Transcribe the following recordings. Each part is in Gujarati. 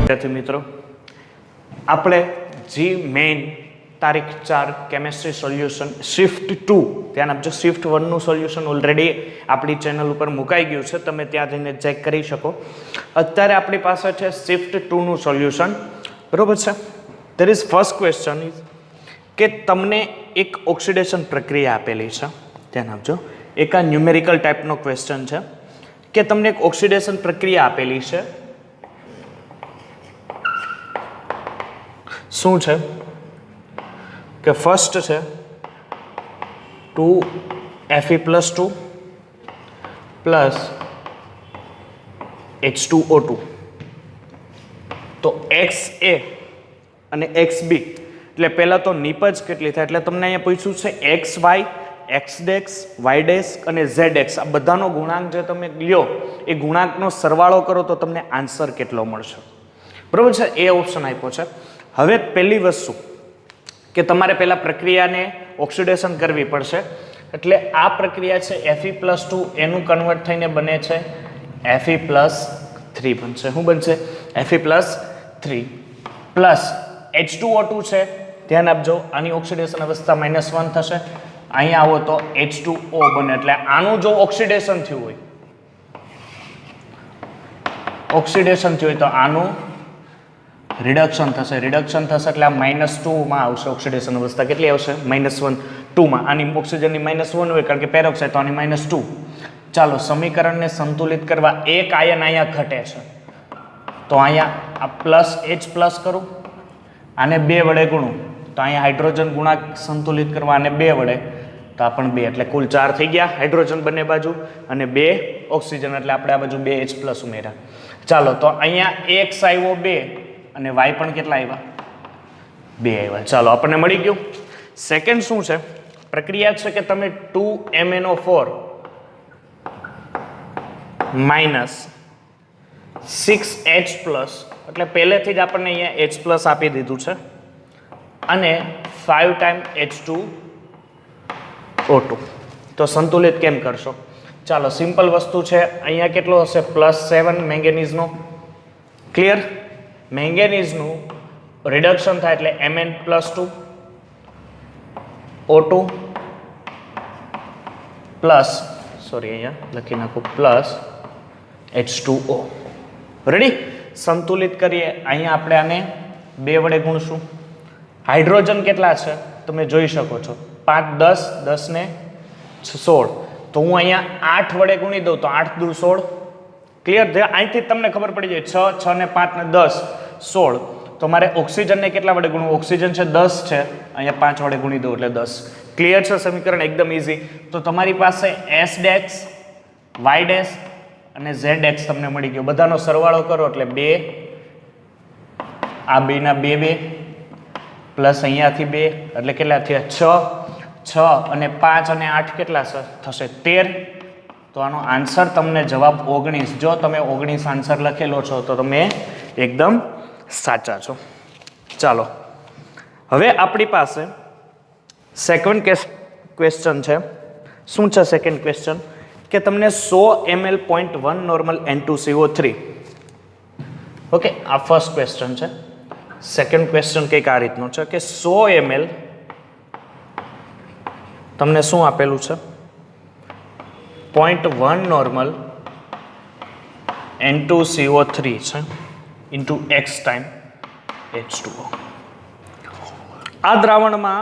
વિદ્યાર્થી મિત્રો, આપણે જી મેઇન તારીખ 4 કેમેસ્ટ્રી સોલ્યુશન શિફ્ટ 2 ધ્યાન આપજો. શિફ્ટ 1 નું સોલ્યુશન ઓલરેડી આપણી ચેનલ ઉપર મુકાઈ ગયું છે, તમે ત્યાં જઈને ચેક કરી શકો. અત્યારે આપણી પાસે છે શિફ્ટ 2 નું સોલ્યુશન, બરોબર છે. There is first question is કે તમને એક ઓક્સિડેશન પ્રક્રિયા આપેલી છે, ધ્યાન આપજો. એક આ ન્યુમેરિકલ ટાઈપનો ક્વેશ્ચન છે કે તમને એક ઓક્સિડેશન પ્રક્રિયા આપેલી છે. શું છે કે ફર્સ્ટ છે 2Fe+2 પ્લસ H2O2. તો XA અને XB એટલે પહેલાં તો નિપજ કેટલી થાય, એટલે તમને અહીંયા પૂછ્યું છે XY, XDEX, YDEX અને ZX આ બધાનો ગુણાંક જે તમે લ્યો એ ગુણાંકનો સરવાળો કરો તો તમને આન્સર કેટલો મળશે, બરોબર છે. એ ઓપ્શન આપ્યો છે. હવે પહેલી વસ્તુ કે તમારે પહેલાં પ્રક્રિયાને ઓક્સિડેશન કરવી પડશે, એટલે આ પ્રક્રિયા છે Fe+2 એનું કન્વર્ટ થઈને બને છે Fe+3 બનશે. શું બનશે? Fe+3 પ્લસ H2O2 છે, ધ્યાન આપજો. આની ઓક્સિડેશન અવસ્થા -1 થશે. અહીંયા આવો તો H2O બને, એટલે આનું જો ઓક્સિડેશન થયું હોય તો આનું રિડક્શન થશે. રિડક્શન થશે એટલે આ -2 માં આવશે ઓક્સિડેશન અવસ્થા. કેટલી આવશે? -1 2 માં. આની ઓક્સિજનની -1 હોય કારણ કે પેરોક્સાઇડ, તો આની -2. ચાલો સમીકરણને સંતુલિત કરવા એક આયન અહીંયા ઘટે છે, તો અહીંયા આ +H+ કરું, આને 2 વડે ગુણું તો અહીંયા હાઇડ્રોજન ગુણાંક સંતુલિત કરવા આને 2 વડે તો આ પણ 2, એટલે કુલ 4 થઈ ગયા હાઇડ્રોજન બંને બાજુ અને 2 ઓક્સિજન, એટલે આપણે આ બાજુ 2H+ ઉમેર્યા. ચાલો તો અહીંયા X આવ્યો 2 અને Y પણ કેટલા આવ્યા? 2 આવ્યા. ચાલો આપણને મળી ગયું. સેકન્ડ શું છે? પ્રક્રિયા છે કે તમે 2MnO4 માઇનસ 6H+, એટલે પહેલેથી જ આપણને અહીંયા H+ આપી દીધું છે, અને 5 ટાઈમ H2O2. તો સંતુલિત કેમ કરશો? ચાલો સિમ્પલ વસ્તુ છે. અહીંયા કેટલો હશે? +7 મેંગેનીઝનો. ક્લિયર? મેંગેનીઝનું રિડક્શન થાય એટલે Mn+2 O2 પ્લસ, સોરી અહીંયા લખી નાખું, પ્લસ H2O. રેડી? સંતુલિત કરીએ. અહીંયા આપણે આને 2 વડે ગુણશું. હાઇડ્રોજન કેટલા છે તમે જોઈ શકો છો, 5 10 10 ને 16. તો હું અહીંયા 8 વડે ગુણી દઉં તો 8 દુ 16. ક્લિયર? અહીંથી તમને ખબર પડી જાય 6 6 ને 5 ને 10 16. તો મારે ઓક્સિજનને કેટલા વડે ગુણવું? ઓક્સિજન છે 10 છે, અહીંયા 5 વડે ગુણી દઉં એટલે 10. ક્લિયર છે? સમીકરણ એકદમ ઇઝી. તો તમારી પાસે SDEX, YDEX અને ZX તમને મળી ગયો. બધાનો સરવાળો કરો એટલે 2, આ 2 ના 2 2 પ્લસ અહીંયાથી 2 એટલે કેટલા થયા? 6 અને 5 અને 8 કેટલા થશે? 13. તો આનો આન્સર તમને જવાબ 19. જો તમે 19 આન્સર લખેલો છો તો તમે એકદમ સાચા છો. ચાલો હવે આપણી પાસે સેકન્ડ ક્વેશ્ચન છે. શું છે સેકન્ડ ક્વેશ્ચન? કે તમને 100 ml 0.1 નોર્મલ N2CO3. ઓકે, આ ફર્સ્ટ ક્વેશ્ચન છે. સેકન્ડ ક્વેશ્ચન કંઈક આ રીતનો છે કે 100 ml તમને શું આપેલું છે? 0.1 નોર્મલ N2CO3 છે ઇન્ટુ X ટાઈમ H2O. આ દ્રાવણમાં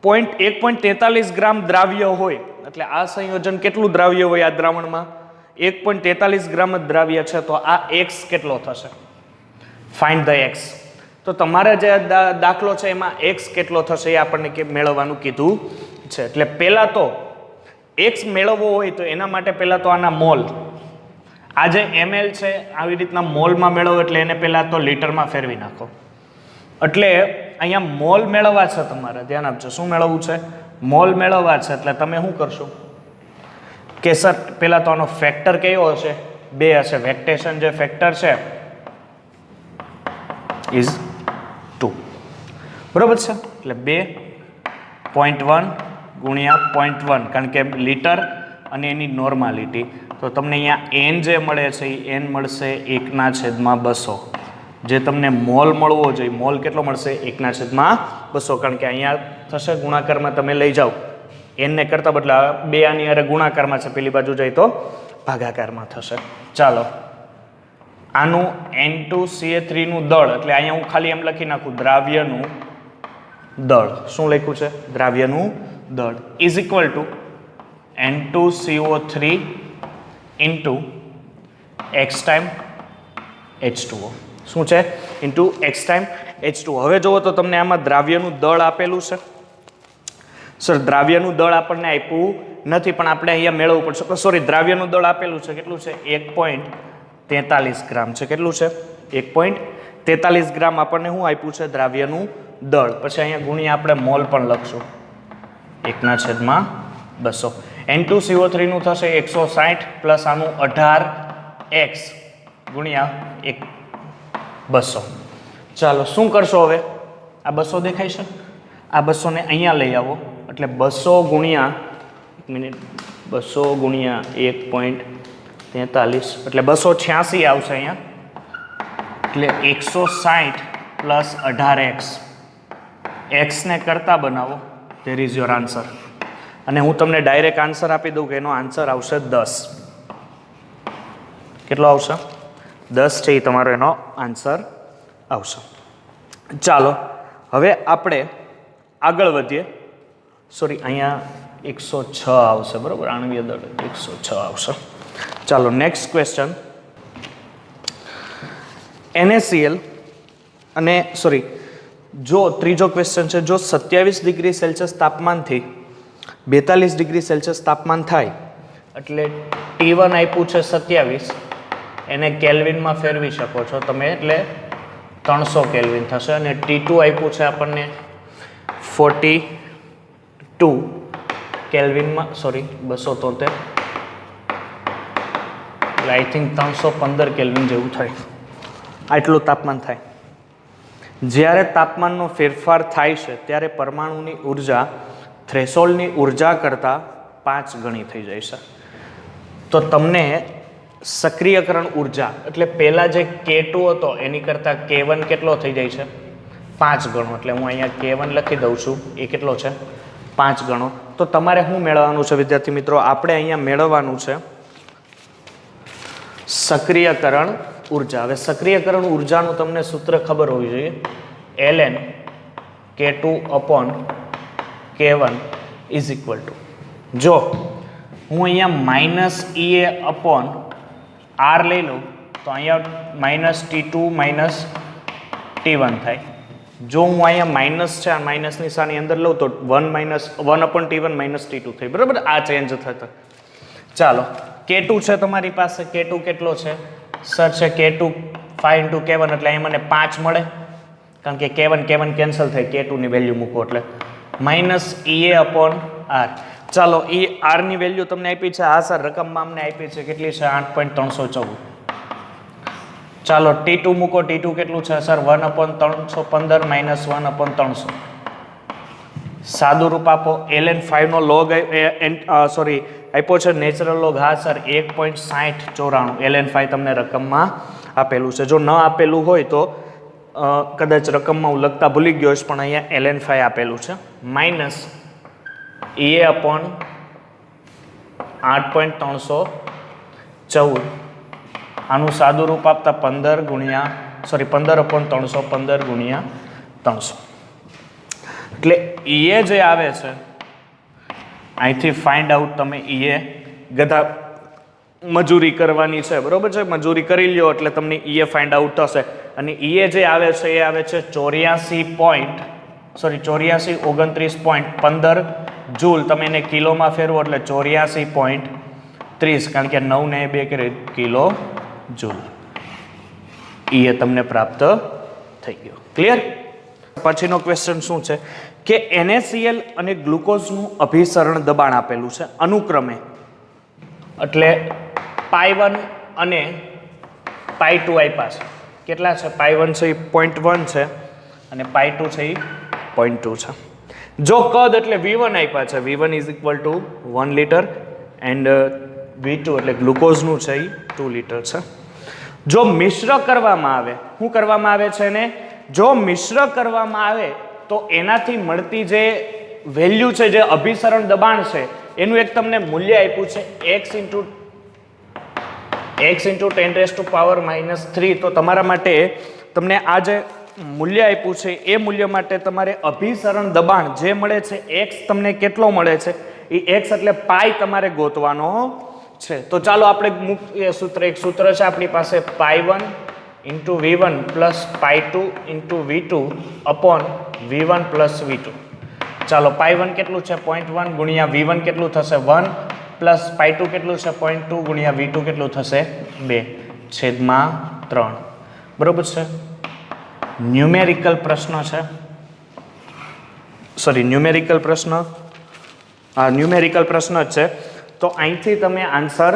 1.43 ગ્રામ દ્રાવ્ય હોય, એટલે આ સંયોજન કેટલું દ્રાવ્ય હોય? આ દ્રાવણમાં 1.43 ગ્રામ જ દ્રાવ્ય છે, તો આ X કેટલો થશે? Find the X. તો તમારે જે દાખલો છે એમાં X કેટલો થશે એ આપણને મેળવવાનું કીધું છે. એટલે પહેલાં તો X મેળવવો હોય તો એના માટે પહેલાં તો આના મોલ, આ જે ml છે આવી રીતના મોલમાં મેળવો, એટલે એને પહેલાં તો લીટરમાં ફેરવી નાખો. એટલે અહીંયા મોલ મેળવવા છે તમારે, ધ્યાન આપજો. શું મેળવવું છે? મોલ મેળવવા છે. એટલે તમે શું કરશો કે સર પહેલાં તો આનો ફેક્ટર કયો હશે? 2 હશે. વેક્ટેશન જે ફેક્ટર છે ઇઝ 2, બરોબર છે. એટલે 2.1 ગુણ્યા 0.1, કારણ કે લીટર અને એની નોર્માલિટી. તો તમને અહીંયા n જે મળે છે એ n મળશે 1/200. જે તમને મોલ મળવો જોઈએ, મોલ કેટલો મળશે 1/200, કારણ કે અહીંયા થશે ગુણાકારમાં તમે લઈ જાઓ n કરતા બદલે 2 આની અરે ગુણાકારમાં છે, પેલી બાજુ જાય તો ભાગાકારમાં થશે. ચાલો આનું N2CA3 નું દળ, એટલે અહીંયા હું ખાલી એમ લખી નાખું દ્રાવ્યનું દળ. શું લખ્યું છે? દ્રાવ્યનું દળ is equal to N2CO3 into x time H2O. શું છે? Into x time H2O. હવે જુઓ તો તમને આમાં દ્રાવ્યનું દળ આપેલું છે. સર દ્રાવ્યનું દળ આપણને આપ્યું નથી, પણ આપણે અહીંયા મેળવવું પડશે. સોરી, દ્રાવ્યનું દળ આપેલું છે. કેટલું છે? 1.43 ગ્રામ છે. કેટલું છે? 1.43 ગ્રામ આપણને શું આપ્યું છે? દ્રાવ્યનું દળ. પછી અહીંયા ગુણ્યા આપણે મોલ પણ લખશું 1/200. N2CO3 નું થશે 160 પ્લસ આનું 18x ગુણ્યા 200. ચાલો શું કરશો હવે? આ 200 દેખાય છે, આ 200 ને અહીંયા લઈ આવો, એટલે 200 ગુણ્યા 200 ગુણ્યા 1.43 એટલે 286 આવશે અહીંયા. એટલે 160 પ્લસ 18x, x ને કરતા બનાવો, ધેર ઇઝ યોર આન્સર. અને હું તમને ડાયરેક્ટ આન્સર આપી દઉં કે એનો આન્સર આવશે 10. કેટલો આવશે? 10 છે એ તમારો એનો આન્સર આવશે. ચાલો હવે આપણે આગળ વધીએ. સોરી, અહીંયા 106 આવશે, બરાબર? આણવીય દળ 106 આવશે. ચાલો નેક્સ્ટ ક્વેશ્ચન. NaCl અને સોરી, જો ત્રીજો ક્વેશ્ચન છે, જો 27 ડિગ્રી સેલ્સિયસ તાપમાનથી 42 ડિગ્રી સેલ્સિયસ તાપમાન થાય, એટલે T1 આપ્યું છે 27, એને કેલ્વિનમાં ફેરવી શકો છો તમે, એટલે 300 કેલ્વિન થશે. અને T2 આપ્યું છે આપણને 42 કેલ્વિનમાં, સોરી 273, એટલે આઈ થિંક 315 કેલ્વિન જેવું થાય, આટલું તાપમાન થાય. જ્યારે તાપમાનનો ફેરફાર થાય છે ત્યારે પરમાણુની ઉર્જા થ્રેશોલ્ડની ઉર્જા કરતાં 5 ગણી થઈ જાય છે. તો તમને સક્રિયકરણ ઉર્જા, એટલે પહેલાં જે K2 હતો એની કરતાં K1 કેટલો થઈ જાય છે? 5 ગણો. એટલે હું અહીંયા K1 લખી દઉં છું, એ કેટલો છે? 5 ગણો. તો તમારે શું મેળવવાનું છે વિદ્યાર્થી મિત્રો? આપણે અહીંયા મેળવવાનું છે સક્રિયકરણ ઉર્જા. હવે સક્રિયકરણ ઉર્જાનું તમને સૂત્ર ખબર હોવી જોઈએ, ln K2 K1 is equal to, જો હું અહીંયા -EA/R લઈ લઉં તો અહીંયા -T2 -T1 થાય. જો હું અહીંયા માઇનસ છે, આ માઇનસ નિશાની અંદર લઉં તો 1/T1 -T2 થાય, બરાબર? આ ચેન્જ થતા. ચાલો K2 છે તમારી પાસે, K2 કેટલો છે સર? છે K2 5 × K1, એટલે અહીં મને 5 મળે, કારણ કે K1 કેન્સલ થાય, K2 ની વેલ્યુ મૂકો એટલે -EA/R. ચાલો એ R ની વેલ્યુ તમને આપી છે, હા સર રકમમાં અમને આપી છે, કેટલી છે? 8.314. ચાલો T2 મૂકો, T2 કેટલું છે સર? 1/315 -1/300. સાદું રૂપ આપો. ln 5 નો લોગ સોરી આપ્યો છે નેચરલ લોગ, હા સર 1.6094. ln 5 તમને રકમમાં આપેલું છે. જો ન આપેલું હોય તો કદાચ રકમમાં હું લખતા ભૂલી ગયો છે, પણ અહીંયા ln 5 આપેલું છે. -EA/8.314. આનું સાદું રૂપ આપતા 15/300. એટલે EA જે આવે છે, અહીંથી ફાઇન્ડ આઉટ તમે EA ગધા મજૂરી કરવાની છે, બરોબર છે? મજૂરી કરી લ્યો એટલે તમને EA ફાઇન્ડ આઉટ થશે. અને EA જે આવે છે એ આવે છે 84.29.15 જૂલ. તમે એને કિલોમાં ફેરવો એટલે 84.30, કારણ કે 9 ને 2 કરે કિલો જૂલ. EA તમને પ્રાપ્ત થઈ ગયો. ક્લિયર? પછીનો ક્વેશ્ચન શું છે કે NaCl અને ગ્લુકોઝનું અભિસરણ દબાણ આપેલું છે અનુક્રમે, એટલે π1 અને π2 આપ્યા છે. કેટલા છે? π1 છે એ 0.1 છે અને π2 છે એ 0.2 છે. જો કદ એટલે V1 આપ્યા છે, V1 is equal to 1 litre and V2 એટલે ગ્લુકોઝનું છે એ 2 લીટર છે. જો મિશ્ર કરવામાં આવે, શું કરવામાં આવે છે એને? જો મિશ્ર કરવામાં આવે તો એનાથી મળતી જે વેલ્યુ છે, જે અભિસરણ દબાણ છે, એનું એક તમને મૂલ્ય આપ્યું છે x × 10⁻³ તો તમારા માટે તમને આ જે મૂલ્ય આપ્યું છે એ મૂલ્ય માટે તમારે અભિસરણ દબાણ જે મળે છે x તમને કેટલો મળે છે એ x એટલે પાઈ તમારે ગોતવાનો છે. તો ચાલો આપણે મુખ્ય સૂત્ર, એક સૂત્ર છે આપણી પાસે, π1 × v1 + π2 × v2 upon v1 + v2. ચાલો π1 કેટલું છે 0.1 ગુણ્યા v1 કેટલું થશે 1 પ્લસ π2 કેટલું છે 0.2 ગુણ્યા v2 કેટલું થશે 2/3. બરોબર છે. ન્યુમેરિકલ પ્રશ્ન છે, સોરી ન્યુમેરિકલ પ્રશ્ન, હા ન્યુમેરિકલ પ્રશ્ન જ છે. તો અહીંથી તમે આન્સર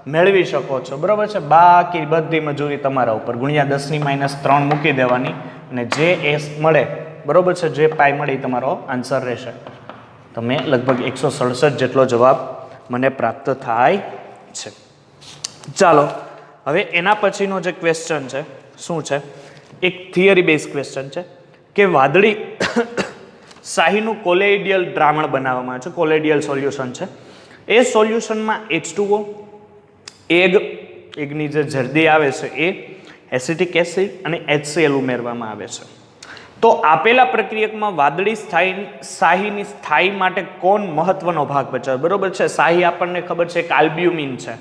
મેળવી શકો છો. બરોબર છે. બાકી બધી મજૂરી તમારા ઉપર, ગુણ્યા 10⁻³ મૂકી દેવાની અને જે એસ મળે, બરોબર છે, જે પાઈ મળે તમારો આન્સર રહેશે. તમે લગભગ 167 જેટલો જવાબ મને પ્રાપ્ત થાય છે. ચાલો હવે એના પછીનો જે ક્વેશ્ચન છે શું છે, એક થિયરી બેઝ ક્વેશ્ચન છે કે વાદળી શાહીનું કોલોઇડિયલ દ્રાવણ બનાવવામાં આવે છે, કોલોઇડિયલ સોલ્યુશન છે. એ સોલ્યુશનમાં H2O, એગની જે જરદી આવે છે એ, એસિટિક એસિડ અને HCl ઉમેરવામાં આવે છે. તો આપેલા પ્રક્રિયકમાં વાદળી શાહીની સ્થાયી માટે કોણ મહત્વનો ભાગ ભજવે? બરોબર છે. શાહી આપણને ખબર છે કે આલ્બ્યુમિન છે.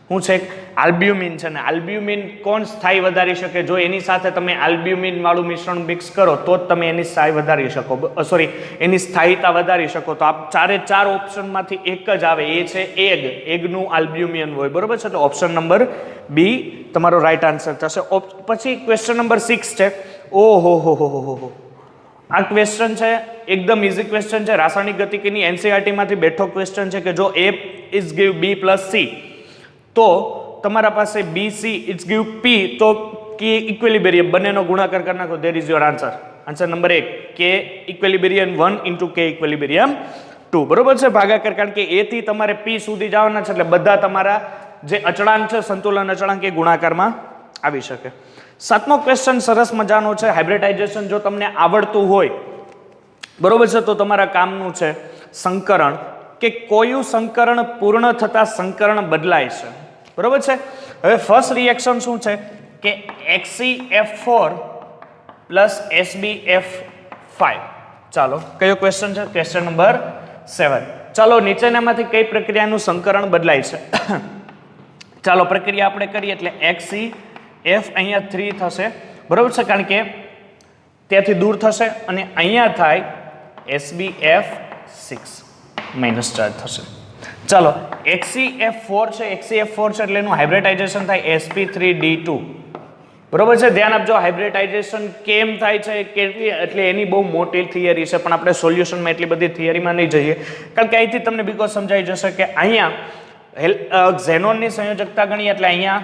શું છે? આલ્બ્યુમિન છે. ને આલ્બ્યુમિન કોણ સ્થાયી વધારી શકે? જો એની સાથે તમે આલ્બ્યુમિન વાળું મિશ્રણ મિક્સ કરો તો જ તમે એની સ્થાયી વધારી શકો, સોરી એની સ્થાયીતા વધારી શકો. તો આપ 4 ઓપ્શનમાંથી એક જ આવે, એ છે એગનું આલ્બ્યુમિન હોય. બરોબર છે. તો ઓપ્શન નંબર બી તમારો રાઈટ આન્સર થશે. પછી ક્વેશ્ચન નંબર 6 છે. ઓહો આ ક્વેશ્ચન છે એકદમ ઇઝી ક્વેશ્ચન છે, રાસાયણિક ગતિકીની એનસીઈઆરટી માંથી બેઠો ક્વેશ્ચન છે કે જો A is give B + C તો તમારા પાસે BC ઇઝ ગીવ P તો K ઇક્વિલિબ્રિયમ બંનેનો ગુણાકાર કરી નાખો, there is your answer. Answer number 1 K equilibrium 1 × K equilibrium 2. બરોબર છે. ભાગાકાર, કારણ કે A થી તમારે P સુધી જવાના છે એટલે બધા તમારા જે અચળાંક છે, સંતુલન અચળાંક, એ ગુણાકારમાં આવી શકે. 7મો ક્વેશ્ચન સરસ મજાનો છે. હાઇબ્રિડાઇઝેશન જો તમને આવડતું હોય, બરોબર છે, તો તમારા કામનું છે. સંકરણ, કે કયું સંકરણ પૂર્ણ થતા સંકરણ બદલાય છે? બરોબર છે. હવે ફર્સ્ટ રિએક્શન શું છે કે HCF4 + SbF5. ચાલો કયો ક્વેશ્ચન છે? Question number 7. ચાલો નીચેનામાંથી કઈ પ્રક્રિયાનું સંકરણ બદલાય છે? ચાલો પ્રક્રિયા આપણે કરીએ એટલે HCF અહીંયા 3 થશે. બરોબર છે, કારણ કે ત્યાંથી દૂર થશે અને અહીંયા થાય SbF6 -4 થશે. ચાલો HCF4 છે, HCF4 છે એટલે એનું હાઇબ્રિડાઇઝેશન થાય sp3d2. બરોબર છે. ધ્યાન આપજો, હાઇબ્રિડાઇઝેશન કેમ થાય છે કેટલી, એટલે એની બહુ મોટી થિયરી છે, પણ આપણે સોલ્યુશનમાં એટલી બધી થિયરીમાં નહીં જઈએ, કારણ કે અહીંથી તમને બીકોઝ સમજાઈ જશે કે અહીંયા ઝેનોનની સંયોજકતા ગણીએ એટલે અહીંયા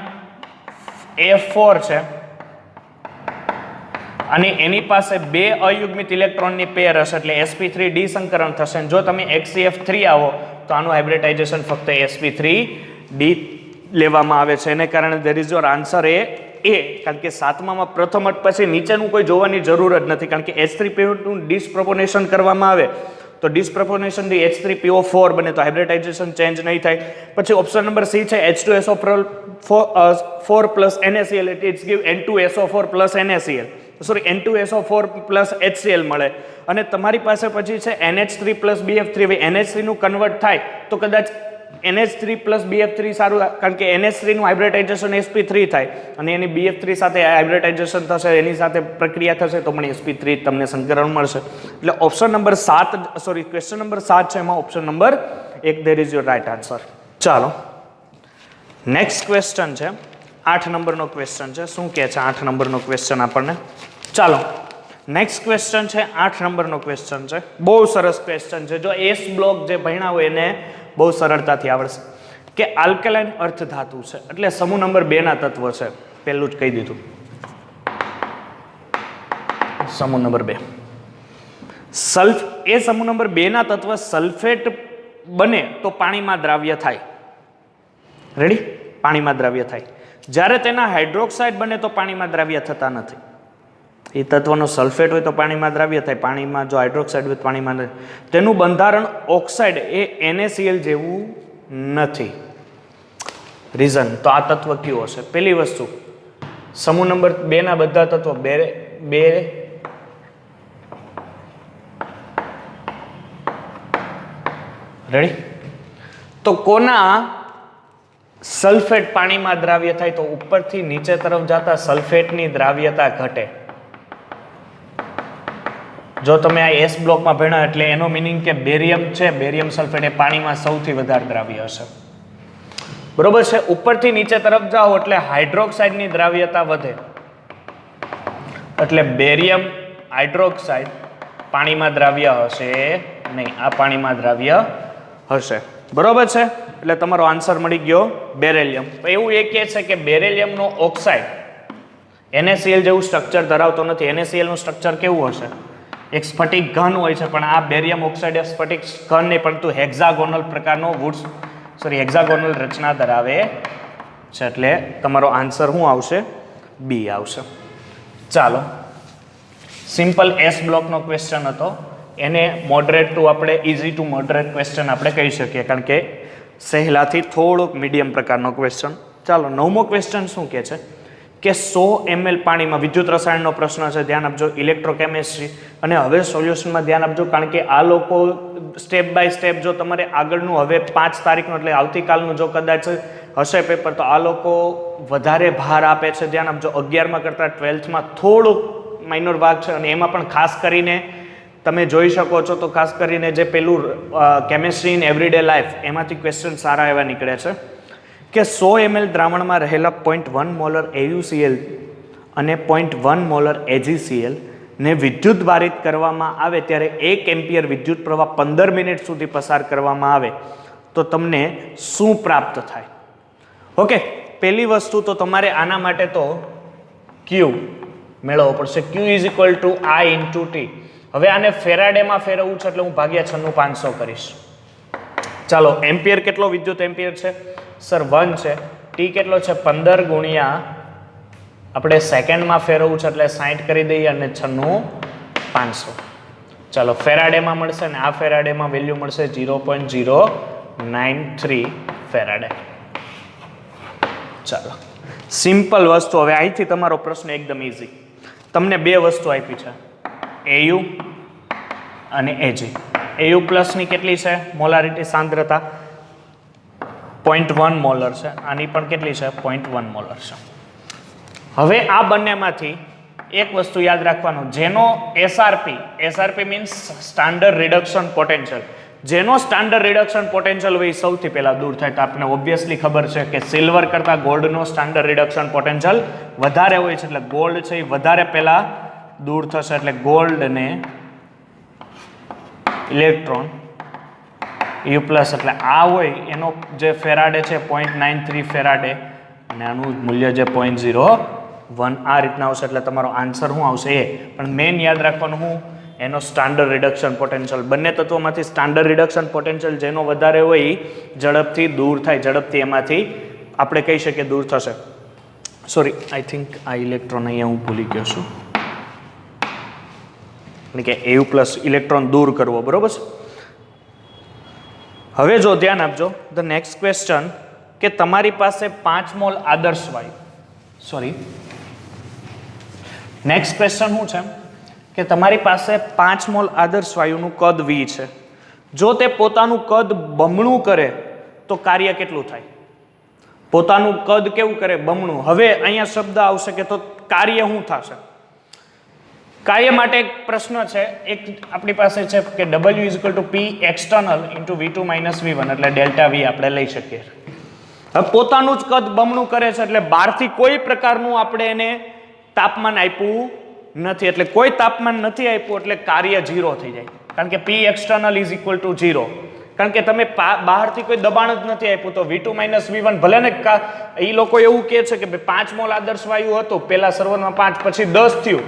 F4 છે અને એની પાસે 2 અયુગ્મિત ઇલેક્ટ્રોનની પેર હશે એટલે sp3d સંકરણ થશે. જો તમે HCF3 આવો તો આનું હાઇબ્રિડાઇઝેશન ફક્ત sp3d લેવામાં આવે છે. એને કારણે ધેર ઇઝ યોર આન્સર એ, કારણ કે 7મામાં પ્રથમ અટ પછી નીચેનું કોઈ જોવાની જરૂર જ નથી, કારણ કે H3PO2 ડિસ્પ્રોપોર્શનેશન કરવામાં આવે તો ડિસ્પ્રોપોર્શનેશન થી H3PO4 બને તો હાઇબ્રિડાઇઝેશન ચેન્જ નહીં થાય. પછી ઓપ્શન નંબર C છે H2SO4 + NaCl, it's give N2SO4 + NaCl, sorry N2SO4 + HCl મળે. અને તમારી પાસે પછી છે NH3 + BF3. હવે NH3 નું કન્વર્ટ થાય તો કદાચ NH3 + BF3 સારું, કારણ કે NH3 નું હાઇબ્રિડાઇઝેશન sp3 થાય અને એની BF3 સાથે હાઇબ્રિડાઇઝેશન થશે, એની સાથે પ્રક્રિયા થશે તો પણ sp3 તમને સંકરણ મળશે. એટલે option number 7, sorry question number 7 છે, એમાં option number 1 there is your right answer. ચાલો નેક્સ્ટ ક્વેશ્ચન છે 8 નંબરનો ક્વેશ્ચન છે. શું કહે છે 8 નંબરનો ક્વેશ્ચન આપણને? ચાલો નેક્સ્ટ ક્વેશ્ચન છે 8 નંબરનો ક્વેશ્ચન છે. બહુ સરસ ક્વેશ્ચન છે. જો એસ બ્લોક જે ભણ્યા હોય એને બહુ સરળતાથી આવડશે કે આલ્કલાઇન અર્થ ધાતુ છે એટલે સમૂહ નંબર 2 ના તત્વ છે. પહેલું જ કહી દીધું, સમૂહ નંબર 2. એ સમૂહ નંબર 2 ના તત્વ સલ્ફેટ બને તો પાણીમાં દ્રાવ્ય થાય. રેડી? પાણીમાં દ્રાવ્ય થાય. જ્યારે તેના હાઇડ્રોક્સાઇડ બને તો પાણીમાં દ્રાવ્ય થતા નથી. એ તત્વનો સલ્ફેટ હોય તો પાણીમાં દ્રાવ્ય થાય, પાણીમાં જો હાઇડ્રોક્સાઇડ હોય તો પાણીમાં નથી. તેનું બંધારણ ઓક્સાઇડ એ NaCl જેવું નથી. રીઝન તો આ તત્વ કયું હશે? પહેલી વસ્તુ, સમૂહ નંબર 2 ના બધા તત્વો બે રેડી. તો કોના સલ્ફેટ પાણીમાં દ્રાવ્ય થાય તો ઉપરથી નીચે તરફ જતા સલ્ફેટની દ્રાવ્યતા ઘટે. જો તમે આ S બ્લોકમાં ભણ્યા એટલે એનો મિનિંગ કે બેરિયમ છે, બેરિયમ સલ્ફેટ એ પાણીમાં સૌથી વધારે દ્રાવ્ય હશે. બરોબર છે. ઉપરથી નીચે તરફ જાઓ એટલે હાઇડ્રોક્સાઇડની દ્રાવ્યતા વધે, એટલે બેરિયમ હાઇડ્રોક્સાઇડ પાણીમાં દ્રાવ્ય હશે નહીં, આ પાણીમાં દ્રાવ્ય હશે. બરોબર છે. એટલે તમારો આન્સર મળી ગયો બેરેલિયમ. એવું એ કહે છે કે બેરેલિયમનો ઓક્સાઇડ NaCl જેવું સ્ટ્રક્ચર ધરાવતો નથી. NaCl નું સ્ટ્રક્ચર કેવું હશે? એક સ્ફટિક ઘન હોય છે, પણ આ બેરિયમ ઓક્સાઇડ સ્ફટિક ઘન નહીં પરંતુ હેક્ઝાગોનલ પ્રકારનો હેક્ઝાગોનલ રચના ધરાવે છે. એટલે તમારો આન્સર શું આવશે? બી આવશે. ચાલો, સિમ્પલ S બ્લોકનો ક્વેશ્ચન હતો. એને મોડરેટ ટુ આપણે ઇઝી ટુ મોડરેટ ક્વેશ્ચન આપણે કહી શકીએ, કારણ કે સહેલાથી થોડોક મીડિયમ પ્રકારનો ક્વેશ્ચન. ચાલો, 9મો ક્વેશ્ચન શું કહે છે કે 100 ml પાણીમાં વિદ્યુત રસાયણનો પ્રશ્ન છે. ધ્યાન આપજો, ઇલેક્ટ્રોકેમિસ્ટ્રી. અને હવે સોલ્યુશનમાં ધ્યાન આપજો, કારણ કે આ લોકો સ્ટેપ બાય સ્ટેપ, જો તમારે આગળનું હવે 5 તારીખનું એટલે આવતીકાલનું જો કદાચ હશે પેપર, તો આ લોકો વધારે ભાર આપે છે. ધ્યાન આપજો, 11મા કરતાં 12થમાં થોડુંક માઇનોર ભાગ છે. અને એમાં પણ ખાસ કરીને તમે જોઈ શકો છો તો ખાસ કરીને જે પેલું કેમિસ્ટ્રી ઇન એવરીડે લાઈફ, એમાંથી ક્વેશ્ચન સારા એવા નીકળે છે કે 100 ml દ્રાવણમાં રહેલા 0.1 મોલર AuCl અને 0.1 મોલર AgCl ને વિદ્યુત ભારિત કરવામાં આવે ત્યારે 1 એમ્પિયર વિદ્યુત પ્રવાહ 15 મિનિટ સુધી પસાર કરવામાં આવે તો તમને શું પ્રાપ્ત થાય? ઓકે, પહેલી વસ્તુ તો તમારે આના માટે તો Q મેળવવો પડશે. Q is equal to I into T. હવે આને ફેરાડેમાં ફેરવવું છે એટલે હું ભાગ્યા 96,500 કરીશ. ચાલો, એમ્પિયર કેટલો વિદ્યુત એમ્પિયર છે? સર 1 છે. ટી કેટલો છે? 15 ગુણ્યા આપણે સેકન્ડમાં ફેરવવું છે એટલે 60 કરી દઈએ અને 96,500. ચાલો, ફેરાડેમાં મળશે ને આ ફેરાડેમાં વેલ્યુ મળશે 0.093 ફેરાડે. ચાલો, સિમ્પલ વસ્તુ. હવે અહીંથી તમારો પ્રશ્ન એકદમ ઇઝી. તમને બે વસ્તુ આપી છે, AU અને AG. AU પ્લસની કેટલી છે મોલારિટી સાંદ્રતા? 0.1 મોલર છે. આની પણ કેટલી છે? 0.1 મોલર છે. હવે આ બંનેમાંથી એક વસ્તુ યાદ રાખવાનું, જેનો SRP means standard reduction potential, જેનો સ્ટાન્ડર્ડ રિડક્શન પોટેન્શિયલ હોય એ સૌથી પહેલા દૂર થાય. તો આપણે ઓબ્વિયસલી ખબર છે કે સિલ્વર કરતાં ગોલ્ડનો સ્ટાન્ડર્ડ રિડક્શન પોટેન્શિયલ વધારે હોય છે, એટલે ગોલ્ડ છે એ વધારે પહેલા દૂર થશે. એટલે ગોલ્ડ ને ઇલેક્ટ્રોન U પ્લસ, એટલે આ હોય એનો જે ફેરાડે છે 0.93 ફેરાડે અને આનું મૂલ્ય જે 0.01 આ રીતના આવશે. એટલે તમારો આન્સર શું આવશે? એ. પણ મેઇન યાદ રાખવાનું હું એનો સ્ટાન્ડર્ડ રિડક્શન પોટેન્શિયલ. બંને તત્વોમાંથી સ્ટાન્ડર્ડ રિડક્શન પોટેન્શિયલ જેનો વધારે હોય એ ઝડપથી દૂર થાય, ઝડપથી એમાંથી આપણે કહી શકીએ દૂર થશે. સોરી, આઈ થિંક આ ઇલેક્ટ્રોન અહીંયા હું ભૂલી ગયો છું, એટલે કે AU પ્લસ ઇલેક્ટ્રોન દૂર કરવો. બરોબર છે. હવે જો ધ્યાન આપજો, ધ નેક્સ્ટ ક્વેશ્ચન કે તમારી પાસે 5 મોલ આદર્શ વાયુ, નેક્સ્ટ ક્વેશ્ચન શું છે કે તમારી પાસે 5 મોલ આદર્શ વાયુનું કદ V છે. જો તે પોતાનું કદ બમણું કરે તો કાર્ય કેટલું થાય? પોતાનું કદ કેવું કરે? બમણું. હવે અહીંયા શબ્દ આવશે કે તો કાર્ય શું થશે? કાર્ય માટે એક પ્રશ્ન છે, એક આપણી પાસે છે કે W is equal to P external into V2 minus V1 એટલે ડેલ્ટા V આપણે લઈ શકીએ. હવે પોતાનું જ કદ બમણું કરે છે એટલે બહારથી કોઈ પ્રકારનું આપણે એને તાપમાન આપ્યું નથી, એટલે કોઈ તાપમાન નથી આપ્યું એટલે કાર્ય 0 થઈ જાય, કારણ કે P external is equal to 0. કારણ કે તમે બહારથી કોઈ દબાણ જ નથી આપ્યું તો V2 માઇનસ V1 ભલે ને એ લોકો એવું કહે છે કે 5 મોલ આદર્શ વાયુ હતું, પહેલા સર્વરમાં 5 પછી 10 થયું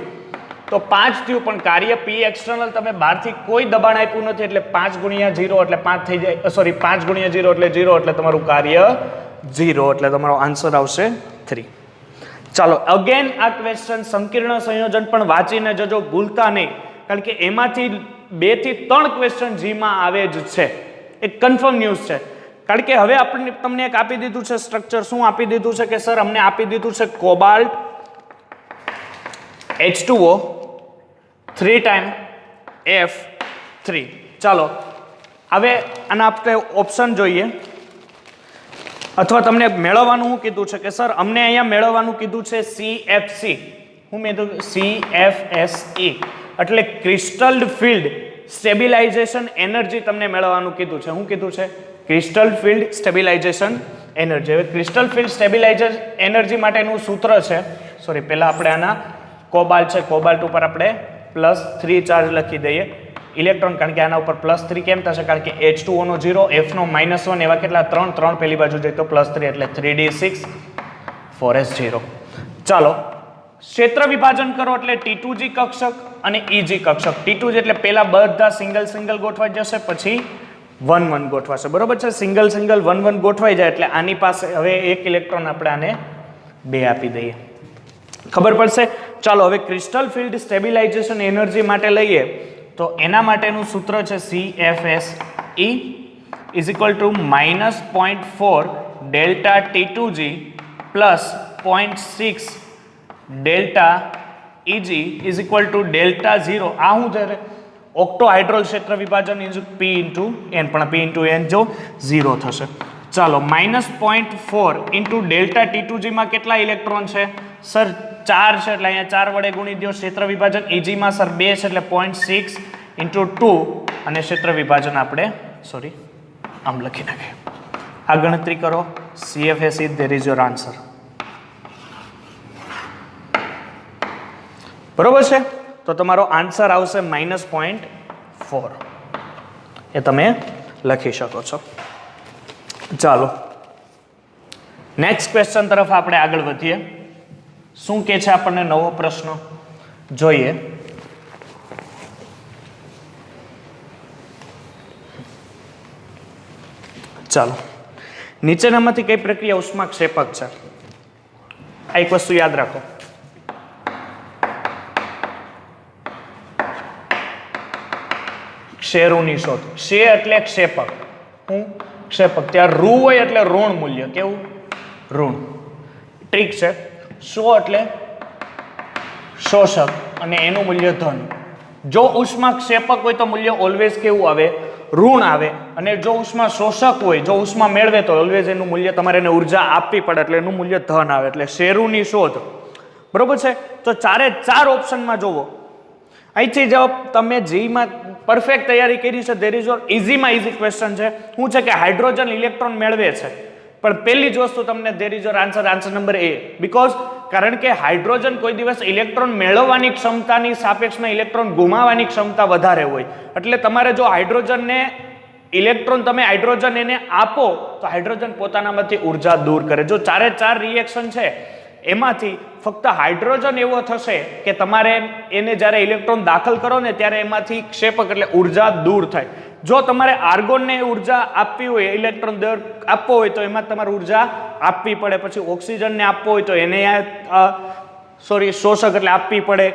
તો 5 થયું, પણ કાર્ય P એક્સટર્નલ તમે બહારથી કોઈ દબાણ આપ્યું નથી એટલે 5 ગુણ્યા 0 એટલે 5 થઈ જાય. સોરી, 5 ગુણ્યા 0 એટલે 0 એટલે તમારું કાર્ય 0. એટલે તમારો આન્સર આવશે 3. ચાલો અગેન આ ક્વેશ્ચન સંકીર્ણ સંયોજન પણ વાંચીને જજો, ભૂલતા નહીં, કારણ કે એમાંથી 2 થી 3 ક્વેશ્ચન જીમાં આવે જ છે. એક કન્ફર્મ ન્યૂઝ છે, કારણ કે હવે આપણે તમને એક આપી દીધું છે સ્ટ્રક્ચર. શું આપી દીધું છે કે સર અમને આપી દીધું છે કોબાલ્ટ H2O 3 ટાઈમ F3. ચાલો હવે આના આપણે ઓપ્શન જોઈએ, અથવા તમને મેળવવાનું શું કીધું છે કે સર અમને અહીંયા મેળવવાનું કીધું છે CFC. હું મેં કીધું CFSE એટલે ક્રિસ્ટલ ફિલ્ડ સ્ટેબિલાઇઝેશન એનર્જી તમને મેળવવાનું કીધું છે. શું કીધું છે? Crystal field stabilisation energy. હવે ક્રિસ્ટલ ફિલ્ડ સ્ટેબિલાઇઝેશન એનર્જી માટેનું સૂત્ર છે, સોરી પહેલા આપણે આના કોબાલ્ટ છે, કોબાલ્ટ ઉપર આપણે +3 ચાર્જ લખી દઈએ ઇલેક્ટ્રોન, કારણ કે આના ઉપર +3 કેમ થશે? કારણ કે H2O નો 0, F નો -1, એવા કેટલા 3 પેલી બાજુ જાય તો +3 એટલે 3d6 4s0. ચાલો ક્ષેત્ર વિભાજન કરો એટલે T2G કક્ષક અને EG કક્ષક. T2G એટલે પહેલા બધા સિંગલ ગોઠવાઈ જશે, પછી 1 ગોઠવાશે, બરોબર છે? સિંગલ 1 ગોઠવાઈ જાય એટલે આની પાસે હવે 1 ઇલેક્ટ્રોન આપણે આને 2 આપી દઈએ, ખબર પડશે. ચાલો હવે ક્રિસ્ટલ ફિલ્ડ સ્ટેબિલાઇઝેશન એનર્જી માટે લઈએ તો એના માટેનું સૂત્ર છે CFSE is equal to -0.4 delta T2G plus 0.6 delta EG is equal to delta 0. આ શું છે? ઓક્ટોહાઇડ્રોલ ક્ષેત્ર વિભાજન P ઇન્ટુ N, પણ P ઇન્ટુ N જો 0 થશે. ચાલો -0.4 ઇન્ટુ ડેલ્ટા T2G માં કેટલા ઇલેક્ટ્રોન છે? સર 4 છે, એટલે અહીંયા 4 વડે ગુણી દો. ક્ષેત્ર વિભાજન EG માં સર 2 છે, એટલે 0.6 ઇન્ટુ 2, અને ક્ષેત્ર વિભાજન આપણે સોરી આમ લખી નાખીએ. આ ગણતરી કરો. CFSE there is your answer. બરોબર છે? તો તમારો આન્સર આવશે -0.4. એ તમે લખી શકો છો. ચાલો નેક્સ્ટ ક્વેશ્ચન તરફ આપણે આગળ વધીએ. શું કે છે આપણને નવો પ્રશ્ન જોઈએ. ચાલો નીચેનામાંથી કઈ પ્રક્રિયા ઉષ્માક્ષેપક છે? આ એક વસ્તુ યાદ રાખો. ક્ષેરુની શોધ. ક્ષે એટલે ક્ષેપક. હું ક્ષેપક. ત્યાં ઋ હોય એટલે ઋણ મૂલ્ય. કેવું? ઋણ. ટ્રીક છે. શો એટલે શોષક અને એનું મૂલ્ય ધન. જો ઉષ્મા ક્ષેપક હોય તો મૂલ્ય ઓલવેઝ કેવું આવે? ઋણ આવે. અને જો ઉષ્મા શોષક હોય, જો ઉષ્મા મેળવે તો ઓલવેઝ એનું મૂલ્ય તમારે એને ઉર્જા આપવી પડે, એટલે એનું મૂલ્ય ધન આવે. એટલે શેરુની શોધ. બરોબર છે? તો 4 ઓપ્શનમાં જોવો. અહીંથી જો તમે જીમાં પરફેક્ટ તૈયારી કરી છે, ધેર ઇઝ ઇઝીમાં ઇઝી ક્વેશ્ચન છે. શું છે કે હાઇડ્રોજન ઇલેક્ટ્રોન મેળવે છે, પણ પહેલી જ વસ્તુ તમને there is answer number A. Because કારણ કે હાઇડ્રોજન કોઈ દિવસ ઇલેક્ટ્રોન મેળવવાની ક્ષમતાની સાપેક્ષમાં ઇલેક્ટ્રોન ગુમાવવાની ક્ષમતા વધારે હોય. એટલે તમારે જો હાઇડ્રોજનને ઇલેક્ટ્રોન તમે હાઇડ્રોજન એને આપો તો હાઇડ્રોજન પોતાનામાંથી ઉર્જા દૂર કરે. જો 4 રિએક્શન છે એમાંથી ફક્ત હાઇડ્રોજન એવો થશે કે તમારે એને જ્યારે ઇલેક્ટ્રોન દાખલ કરો ને ત્યારે એમાંથી ક્ષેપક એટલે ઉર્જા દૂર થાય. જો તમારે આર્ગોનને ઉર્જા આપવી હોય, ઇલેક્ટ્રોન દર આપવો હોય તો એમાં તમારે ઉર્જા આપવી પડે. પછી ઓક્સિજનને આપવો હોય તો એને શોષક એટલે આપવી પડે.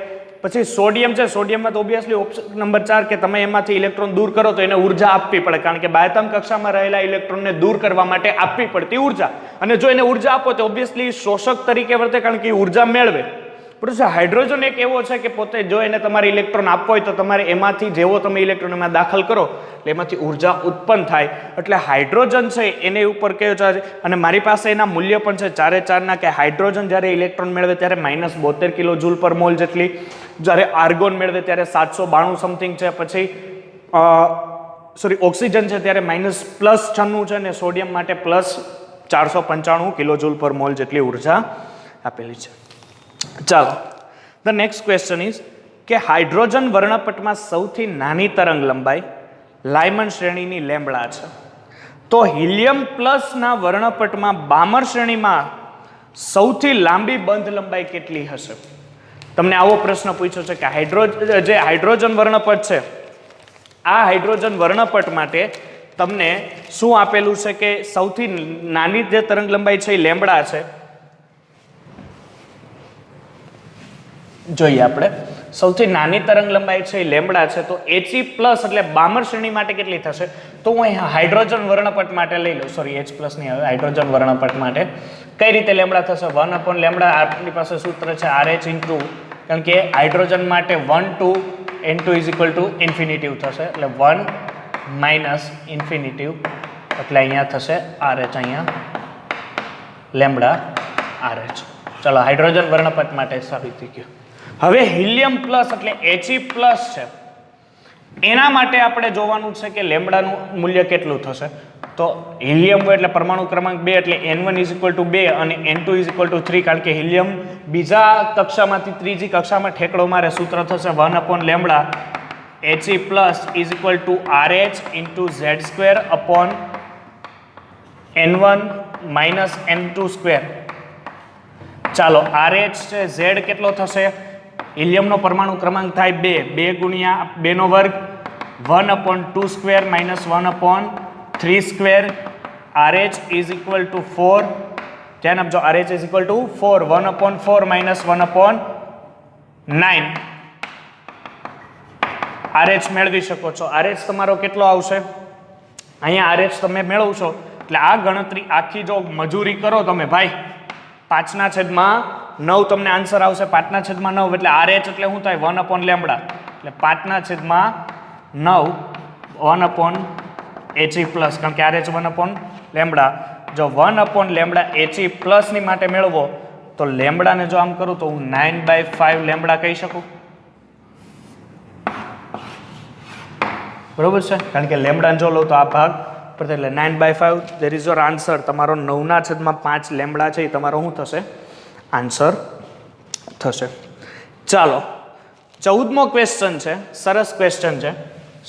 પછી સોડિયમ છે, સોડિયમમાં તો ઓબ્વિયસલી ઓપ્શન નંબર 4 કે તમે એમાંથી ઇલેક્ટ્રોન દૂર કરો તો એને ઉર્જા આપવી પડે, કારણ કે બાહ્યતમ કક્ષામાં રહેલા ઇલેક્ટ્રોનને દૂર કરવા માટે આપવી પડતી ઉર્જા. અને જો એને ઉર્જા આપો તો ઓબ્વિયસલી શોષક તરીકે વર્તે, કારણ કે ઉર્જા મેળવે. પરંતુ હાઇડ્રોજન એક એવો છે કે પોતે જો એને તમારે ઇલેક્ટ્રોન આપવો હોય તો તમારે એમાંથી જેવો તમે ઇલેક્ટ્રોન એમાં દાખલ કરો એટલે એમાંથી ઉર્જા ઉત્પન્ન થાય. એટલે હાઇડ્રોજન છે એની ઉપર કયો ચાર્જ, અને મારી પાસે એના મૂલ્ય પણ છે 4 કે હાઇડ્રોજન જ્યારે ઇલેક્ટ્રોન મેળવે ત્યારે -72 કિલો જૂલ પર મોલ જેટલી, જ્યારે આર્ગોન મેળવે ત્યારે 792 સમથિંગ છે, પછી ઓક્સિજન છે ત્યારે -96 છે, અને સોડિયમ માટે +495 કિલો જૂલ પર મોલ જેટલી ઉર્જા આપેલી છે. ચાલો ધ નેક્સ્ટ ક્વેશ્ચન ઇઝ કે હાઇડ્રોજન વર્ણપટમાં સૌથી નાની તરંગ લંબાઈ લાયમન શ્રેણીની લેમ્બડા છે, તો હિલિયમ પ્લસના વર્ણપટમાં બામર શ્રેણીમાં સૌથી લાંબી બંધ લંબાઈ કેટલી હશે? તમને આવો પ્રશ્ન પૂછ્યો છે કે જે હાઇડ્રોજન વર્ણપટ છે, આ હાઇડ્રોજન વર્ણપટ માટે તમને શું આપેલું છે કે સૌથી નાની જે તરંગ લંબાઈ છે એ લેમ્બડા છે. જોઈએ આપણે સૌથી નાની તરંગ લંબાઈ છે એ લેમ્બડા છે તો He પ્લસ એટલે બામર શ્રેણી માટે કેટલી થશે તો હું અહીંયા હાઇડ્રોજન વર્ણપટ માટે લઈ લઉં સોરી H પ્લસ નહીં આવે હાઇડ્રોજન વર્ણપટ માટે કઈ રીતે લેમ્બડા થશે 1 લેમ્બડા આપણી પાસે સૂત્ર છે RH ઇન્ટુ કારણ કે હાઇડ્રોજન માટે 1 2 N2 is equal to infinitive થશે એટલે 1 માઇનસ ઇન્ફિનિટિવ એટલે અહીંયા થશે RH અહીંયા લેમ્બડા RH ચલો હાઇડ્રોજન વર્ણપટ માટે સાબિત થઈ ગયું હવે હિલિયમ પ્લસ એટલે He પ્લસ છે એના માટે આપણે જોવાનું છે કે લેમ્બડાનું મૂલ્ય કેટલું થશે તો હિલિયમ એટલે પરમાણુ ક્રમાંક 2 એટલે N1 ઇઝ ઇક્વલ ટુ 2 અને N2 ઇઝ ઇક્વલ ટુ 3 કારણ કે હિલિયમ બીજા કક્ષામાંથી ત્રીજી કક્ષામાં ઠેકડો મારે સૂત્ર થશે 1 lambda He plus is equal to RH into Z square upon N1 minus N2 square ચાલો RH છે Z કેટલો થશે હિલિયમનો પરમાણુ ક્રમાંક થાય 2 ગુણ્યા 2 નો વર્ગ 1/2 square minus 1/3 square RH is equal to 4 ધ્યાન આપજો RH is equal to 4 1/4 minus 1/9 RH મેળવી શકો છો RH તમારો કેટલો આવશે અહીંયા RH તમે મેળવશો એટલે આ ગણતરી આખી જો મજૂરી કરો તમે ભાઈ 5/9 તમને આન્સર આવશે 5/9 એટલે RH એટલે શું થાય 1 લેમ્બડા એટલે 5/9 1 He પ્લસ કારણ કે RH 1 લેમ્બડા જો 1 લેમ્બડા He પ્લસ ની માટે મેળવો તો લેમ્બડાને જો આમ કરું તો હું 9/5 લેમ્બડા કહી શકું બરોબર છે કારણ કે લેમ્બડા જો લો તો આ ભાગ એટલે 9/5 ધેર ઇઝ યોર આન્સર તમારો 9/5 લેમ્બડા છે એ તમારો શું થશે આન્સર થશે ચાલો 14મો ક્વેશ્ચન છે સરસ ક્વેશ્ચન છે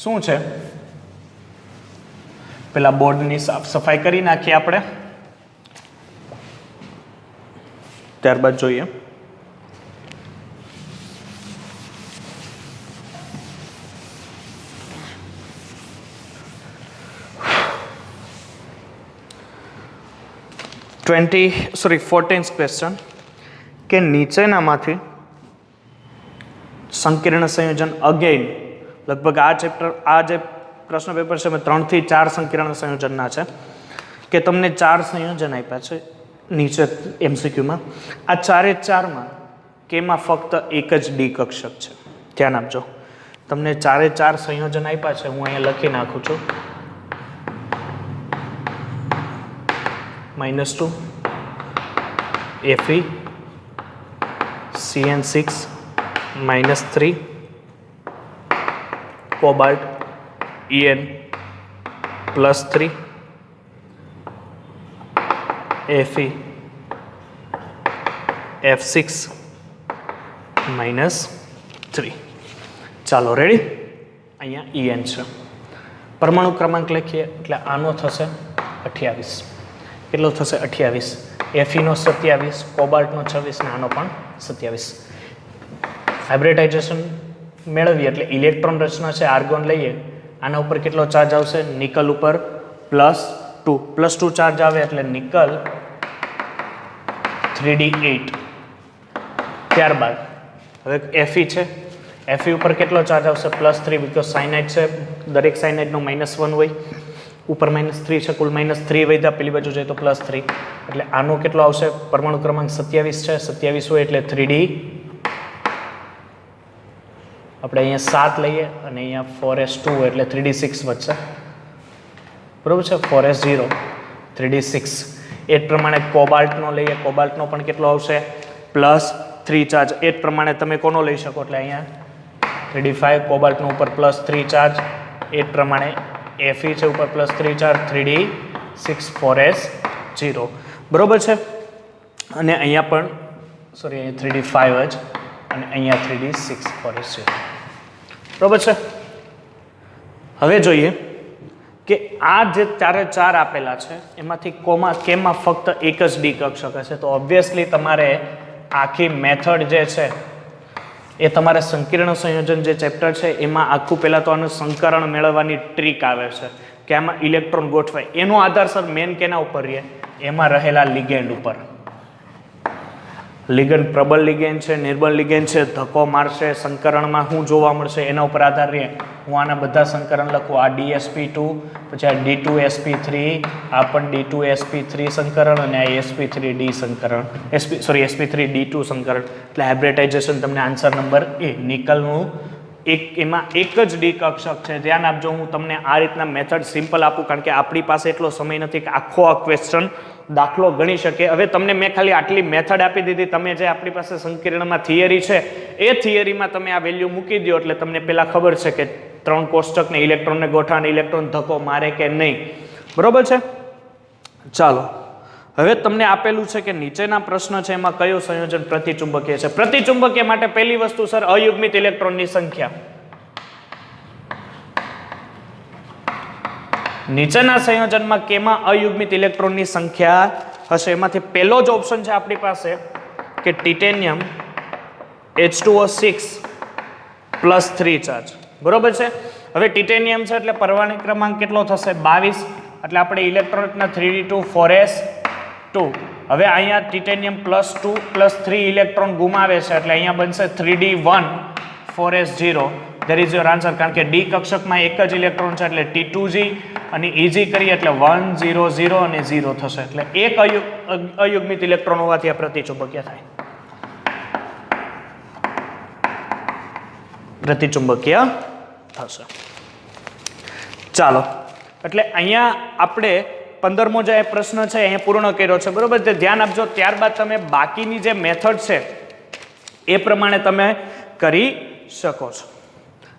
શું છે પેલા બોર્ડની સાફ સફાઈ કરી નાખીએ આપણે ત્યારબાદ જોઈએ ફોર્ટીન્થ ક્વેશ્ચન કે નીચેનામાંથી સંકીર્ણ સંયોજન અગેન લગભગ આ જે પ્રશ્ન પેપર છે 3 થી 4 સંકીર્ણ સંયોજનના છે કે તમને 4 સંયોજન આપ્યા છે નીચે MCQમાં આ 4/4માં કેમાં ફક્ત એક જ ડી કક્ષક છે ધ્યાન આપજો તમને 4/4 સંયોજન આપ્યા છે હું અહીંયા લખી નાખું છું -2 Fe CN6 -3 cobalt En +3 Fe F6 -3 ચાલો રેડી અહીંયા En છે પરમાણુ ક્રમાંક લખીએ એટલે આનો થશે 28 કેટલો થશે 28 Fe નો 27 કોબાલ્ટનો 26 ને આનો પણ 27 હાઇબ્રિડાઇઝેશન મેળવીએ એટલે ઇલેક્ટ્રોન રચના છે આર્ગોન લઈએ આના ઉપર કેટલો ચાર્જ આવશે નિકલ ઉપર +2 ચાર્જ આવે એટલે નિકલ 3d8 ત્યારબાદ હવે Fe છે Fe ઉપર કેટલો ચાર્જ આવશે +3 બીકોઝ સાયનાઇડ છે દરેક સાયનાઇડનો -1 હોય ઉપર -3 છે કુલ -3 વધ્યા પેલી બાજુ જાય તો +3 એટલે આનો કેટલો આવશે પરમાણુ ક્રમાંક 27 છે 27 હોય એટલે 3d આપણે અહીંયા 7 લઈએ અને અહીંયા 4s2 એટલે 3d6 વધશે બરોબર છે 4s0 3d6 એ જ પ્રમાણે કોબાલ્ટનો લઈએ કોબાલ્ટનો પણ કેટલો આવશે +3 ચાર્જ એ જ પ્રમાણે તમે કોનો લઈ શકો એટલે અહીંયા 3d5 કોબાલ્ટનો ઉપર +3 ચાર્જ એ જ પ્રમાણે Fe છે ઉપર +3 ચાર્જ 3d6 4s0 બરોબર છે અને અહીંયા પણ સોરી અહીંયા 3d5 જ અને અહીંયા 3d6 4s0 બરોબર છે હવે જોઈએ કે આ જે 4 આપેલા છે એમાંથી કેમાં ફક્ત એક જ ડી કક્ષક હશે તો ઓબ્વિયસલી તમારે આખી મેથડ જે છે એ તમારે સંકીર્ણ સંયોજન જે ચેપ્ટર છે એમાં આખું પહેલાં તો આનું સંકરણ મેળવવાની ટ્રીક આવે છે કે આમાં ઇલેક્ટ્રોન ગોઠવાય એનો આધાર સર મેન કેના ઉપર રહે એમાં રહેલા લિગેન્ડ ઉપર લિગેન્ડ પ્રબળ લિગેન્ડ છે, નિર્બળ લિગેન્ડ છે, ધક્કો મારશે, સંકરણમાં શું જોવા મળશે એના ઉપર આધાર રહે. હું આના બધા સંકરણ લખું. આ DsP2, પછી આ D2sP3, આ પણ D2sP3 સંકરણ અને આ sp3d સંકરણ, sp3d2 સંકરણ. એટલે હાઇબ્રિડાઇઝેશન તમને આન્સર નંબર એ નિકલનું એમાં એક જ ડી કક્ષક છે. ધ્યાન આપજો, હું તમને આ રીતના મેથડ સિમ્પલ આપું કારણ કે આપણી પાસે એટલો સમય નથી કે આખો આ ક્વેશ્ચન દાખલો ગણી શકે. હવે તમને મેં ખાલી આટલી મેથડ આપી દીધી. તમે જે આપણી પાસે સંકીર્ણમાં થિયરી છે એ થિયરીમાં તમે આ વેલ્યુ મૂકી દો એટલે તમને પહેલાં ખબર છે કે 3 કોષ્ટકને ઇલેક્ટ્રોનને ગોઠાને ઇલેક્ટ્રોન ધક્કો મારે કે નહીં. બરોબર છે. ચાલો હવે તમને આપેલું છે કે નીચેના પ્રશ્ન છે એમાં કયું સંયોજન પ્રતિચુંબકીય છે. પ્રતિચુંબકીય માટે પહેલી વસ્તુ સર અયુગ્મિત ઇલેક્ટ્રોનની સંખ્યા. નીચેના સંયોજનમાં કેમાં અયુગ્મિત ઇલેક્ટ્રોનની સંખ્યા હશે? એમાંથી પહેલો જ ઓપ્શન છે આપણી પાસે કે ટિટેનિયમ H2O6 +3 ચાર્જ. બરોબર છે. હવે ટિટેનિયમ છે એટલે પરમાણુ ક્રમાંક કેટલો થશે? 22. એટલે આપણે ઇલેક્ટ્રોનના 3d2 4s2. હવે અહીંયા ટિટેનિયમ +2 +3 ઇલેક્ટ્રોન ગુમાવે છે એટલે અહીંયા બનશે 3d1 4s0. There is your answer. કારણ કે ડી કક્ષકમાં એક જ ઇલેક્ટ્રોન છે એટલે T2g અને EG કરીએ એટલે 1 0 0 અને 0 થશે. એટલે એક અયુગ્મિત ઇલેક્ટ્રોન હોવાથી આ પ્રતિચુંબકીય થાય. પ્રતિચુંબકીય થશે. ચાલો એટલે અહીંયા આપણે 15મો જે પ્રશ્ન છે અહીંયા પૂર્ણ કર્યો છે. બરોબર છે. ધ્યાન આપજો. ત્યારબાદ તમે બાકીની જે મેથડ છે એ પ્રમાણે તમે કરી શકો છો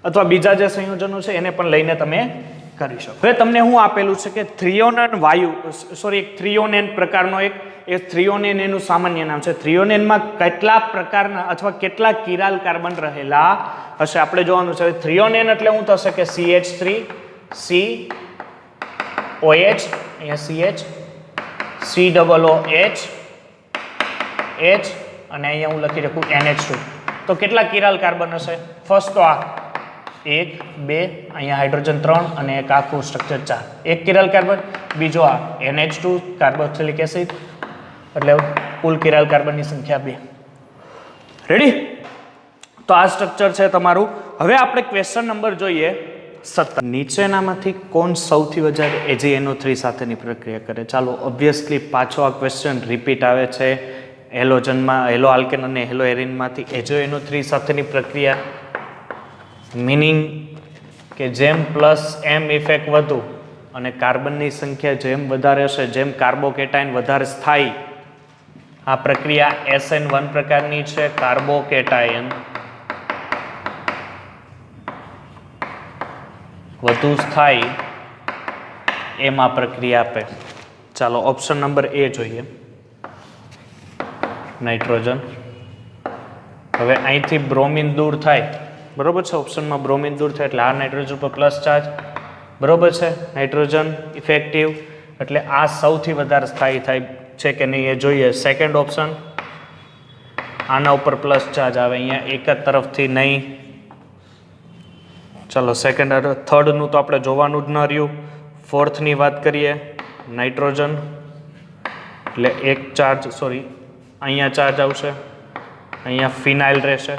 અથવા બીજા જે સંયોજનો છે એને પણ લઈને તમે કરી શકો. હવે તમને હું આપેલું છે કે થ્રિયોનેન વાયુ એક થ્રિયોનેન પ્રકારનો એ થ્રિયોનેન એનું સામાન્ય નામ છે. થ્રિયોનેનમાં કેટલા પ્રકારના અથવા કેટલા કિરાલ કાર્બન રહેલા હશે આપણે જોવાનું છે. થ્રિયોનેન એટલે શું થશે કે CH3 COH, અહીંયા CH COOH H અને અહીંયા હું લખી રાખું NH2. તો કેટલા કિરાલ કાર્બન હશે? ફર્સ્ટ તો આ 1 2 અહીંયા હાઇડ્રોજન 3 અને એક આખું સ્ટ્રક્ચર 4. એક કિરાલ કાર્બન. બીજો આ NH2 કાર્બોક્સિલિક એસિડ એટલે કુલ કિરાલ કાર્બનની સંખ્યા 2. રેડી? તો આ સ્ટ્રક્ચર છે તમારું. હવે આપણે ક્વેશ્ચન નંબર જોઈએ 17. નીચેનામાંથી કોણ સૌથી વધારે AgNO3 સાથેની પ્રક્રિયા કરે? ચાલો ઓબ્વિયસલી પાછો આ ક્વેશ્ચન રિપીટ આવે છે. હેલોજનમાં હેલો આલ્કેન અને હેલો એરિનમાંથી AgNO3 સાથેની પ્રક્રિયા. મીનિંગ કે જેમ +M ઇફેક્ટ વધુ અને કાર્બનની સંખ્યા જેમ વધારે હશે, જેમ કાર્બોકેટાયન વધારે સ્થાયી, આ પ્રક્રિયા SN1 પ્રકારની છે. કાર્બોકેટાયન વધુ સ્થાયી એમ આ પ્રક્રિયા આપે. ચાલો ઓપ્શન નંબર A જોઈએ. નાઇટ્રોજન. હવે અહીંથી બ્રોમિન દૂર થાય. બરોબર છે. ઓપ્શનમાં બ્રોમિન દૂર થાય એટલે આ નાઇટ્રોજન પર પ્લસ ચાર્જ. બરોબર છે. નાઇટ્રોજન ઇફેક્ટિવ એટલે આ સૌથી વધારે સ્થાયી થાય છે કે નહીં એ જોઈએ. સેકન્ડ ઓપ્શન આના ઉપર પ્લસ ચાર્જ આવે. અહીંયા એક જ તરફથી નહીં. ચાલો સેકન્ડ થર્ડનું તો આપણે જોવાનું જ ન રહ્યું. ફોર્થની વાત કરીએ. નાઇટ્રોજન એટલે એક ચાર્જ અહીંયા ચાર્જ આવશે, અહીંયા ફિનાઇલ રહેશે.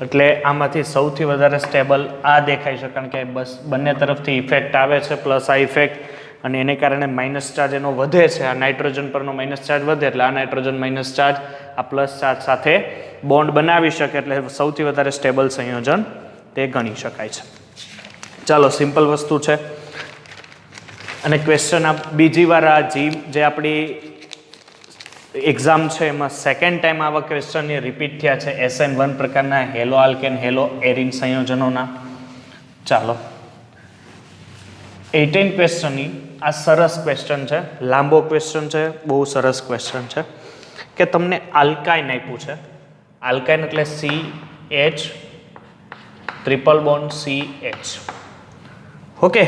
એટલે આમાંથી સૌથી વધારે સ્ટેબલ આ દેખાય છે કારણ કે બસ બંને તરફથી ઇફેક્ટ આવે છે પ્લસ આ ઇફેક્ટ અને એને કારણે માઇનસ ચાર્જ એનો વધે છે. આ નાઇટ્રોજન પરનો માઇનસ ચાર્જ વધે એટલે આ નાઇટ્રોજન માઇનસ ચાર્જ આ પ્લસ ચાર્જ સાથે બોન્ડ બનાવી શકે એટલે સૌથી વધારે સ્ટેબલ સંયોજન તે ગણી શકાય છે. ચાલો સિમ્પલ વસ્તુ છે અને ક્વેશ્ચન આ બીજી વાર આ જે આપણી એક્ઝામ છે એમાં સેકન્ડ ટાઈમ આવા ક્વેશ્ચન રિપીટ થયા છે SN1 પ્રકારના હેલો આલ્કેન હેલો એરિન સંયોજનોના. ચાલો 18 ક્વેશ્ચનની આ સરસ ક્વેશ્ચન છે. લાંબો ક્વેશ્ચન છે, બહુ સરસ ક્વેશ્ચન છે કે તમને આલ્કાઇન આપ્યું છે. આલ્કાઇન એટલે CH triple bond CH. Okay,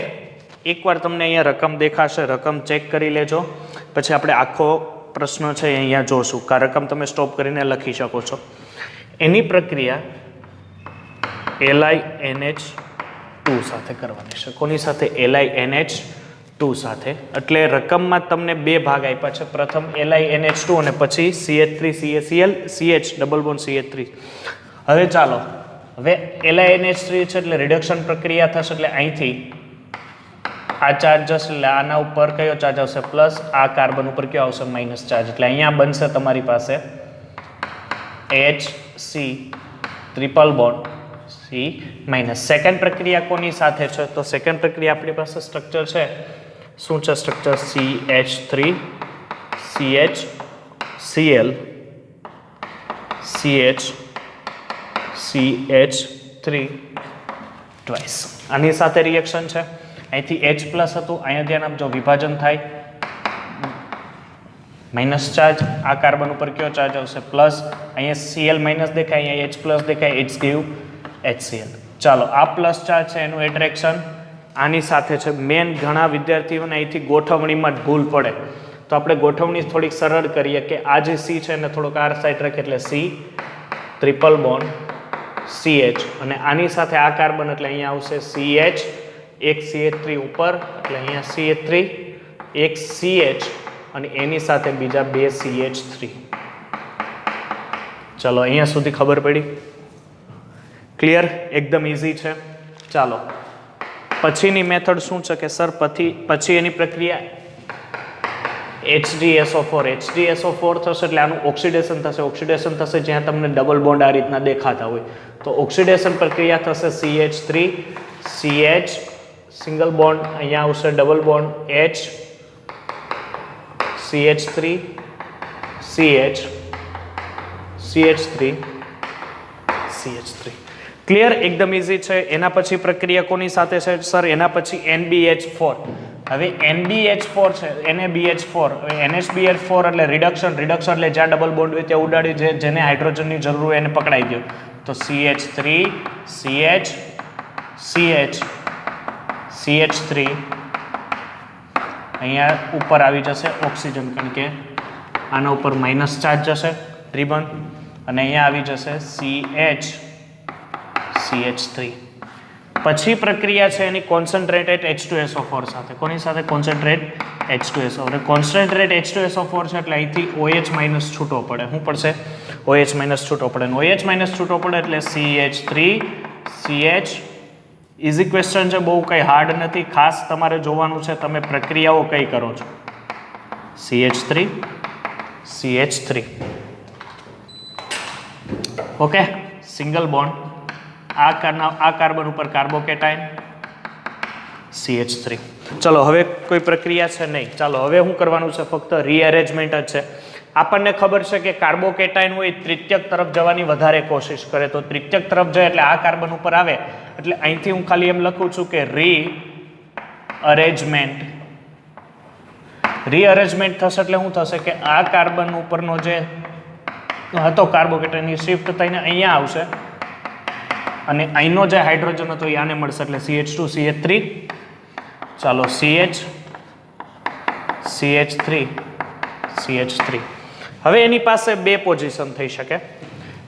એકવાર તમને અહીંયા રકમ દેખાશે, રકમ ચેક કરી લેજો. પછી આપણે આખો પ્રશ્ન છે અહીંયા જોશું. કા રકમ તમે સ્ટોપ કરીને લખી શકો છો. એની પ્રક્રિયા LiNH2 સાથે કરવાની છે. કોની સાથે? LiNH2 2 સાથે, એટલે રકમમાં તમને બે ભાગ આપ્યા છે, પ્રથમ LiNH2 અને પછી CH3CaCl CH double bond CH3. હવે ચાલો, હવે LiNH3 છે એટલે રિડક્શન પ્રક્રિયા થશે, એટલે અહીંથી આ ચાર્જ જશે એટલે આના ઉપર કયો ચાર્જ આવશે પ્લસ, આ કાર્બન ઉપર કયો આવશે માઇનસ ચાર્જ, એટલે અહીંયા બનશે તમારી પાસે HC triple bond C minus. Second પ્રક્રિયા કોની સાથે છે? તો સેકન્ડ પ્રક્રિયા આપણી પાસે સ્ટ્રક્ચર છે, શું છે structure? CH3 CH Cl CH CH3 twice. આની સાથે રિએક્શન છે, અહીંથી H પ્લસ હતું, અહીંયા ધ્યાન આપજો, વિભાજન થાય, માઇનસ ચાર્જ, આ કાર્બન ઉપર કયો ચાર્જ આવશે પ્લસ, અહીંયા Cl માઇનસ દેખાય, અહીંયા H પ્લસ દેખાય, H ગીવ HCl. ચાલો, આ પ્લસ ચાર્જ છે એનું એટ્રેક્શન આની સાથે છે. મેન ઘણા વિદ્યાર્થીઓને અહીંથી ગોઠવણીમાં જ ભૂલ પડે, તો આપણે ગોઠવણી થોડીક સરળ કરીએ કે આ જે C છે એને થોડોક આર સાઈડ રાખીએ, એટલે C ટ્રિપલ બોન્ડ CH, અને આની સાથે આ કાર્બન એટલે અહીંયા આવશે CH, એક CH3 ઉપર એટલે અહીંયા CH3, એક CH અને એની સાથે બીજા બે CH3. ચાલો, અહીંયા સુધી ખબર પડી? ક્લિયર? એકદમ ઇઝી છે. ચાલો, પછીની મેથડ શું છે કે સર પછી એની પ્રક્રિયા HDSO4 થશે, એટલે આનું ઓક્સિડેશન થશે. ઓક્સિડેશન થશે જ્યાં તમને ડબલ બોન્ડ આ રીતના દેખાતા હોય, તો ઓક્સિડેશન પ્રક્રિયા થશે CH3 CH સિંગલ બોન્ડ, અહીંયા આવશે double bond H CH3 CH CH3 CH3. Clear? એકદમ ઇઝી છે. એના પછી પ્રક્રિયા કોની સાથે છે સર? એના પછી NBH4. હવે NBH4 છે, NaBH4, NHBH4 એટલે રિડક્શન એટલે જ્યાં ડબલ બોન્ડ હોય ત્યાં ઉડાડી, જેને હાઇડ્રોજનની જરૂર હોય એને પકડાઈ દો, તો CH3 CH CH CH3, અહીંયા ઉપર આવી જશે ઓક્સિજન, કારણ કે આના ઉપર માઇનસ ચાર્જ જશે ત્રિબંધ, અને અહીંયા આવી જશે CH CH3. પછી પ્રક્રિયા છે એની કોન્સન્ટ્રેટેડ H2SO4 સાથે. કોની સાથે? Concentrate H2SO. અને કોન્સન્ટ્રેટ H2SO4 છે એટલે અહીંથી OH માઇનસ છૂટો પડે. શું પડશે? OH માઇનસ છૂટો પડે. OH માઇનસ છૂટો પડે એટલે CH3 CH. ઇઝી ક્વેશ્ચન છે, બહુ કંઈ હાર્ડ નથી. ખાસ તમારે જોવાનું છે તમે પ્રક્રિયાઓ કઈ કરો છો. CH3 CH3. Okay, single bond, આ કાર્બન ઉપર કાર્બોકેટાઇન CH3. ચલો, હવે કોઈ પ્રક્રિયા છે નહીં. ચાલો, હવે શું કરવાનું છે? ફક્ત રીઅરેન્જમેન્ટ જ છે. આપણને ખબર છે કે કાર્બોકેટાઇન હોય તૃતીયક તરફ જવાની વધારે કોશિશ કરે, તો તૃતીયક તરફ જાય એટલે આ કાર્બન ઉપર આવે, એટલે અહીંથી હું ખાલી એમ લખું છું કે રીઅરેન્જમેન્ટ થશે, એટલે શું થશે કે આ કાર્બન ઉપરનો જે હતો કાર્બોકેટાઇન એ શિફ્ટ થઈને અહીંયા આવશે, અને અહીંનો જે હાઇડ્રોજન હતો એ આને મળશે, એટલે CH2 CH3. ચાલો, CH CH3 CH3. હવે એની પાસે બે પોઝિશન થઈ શકે,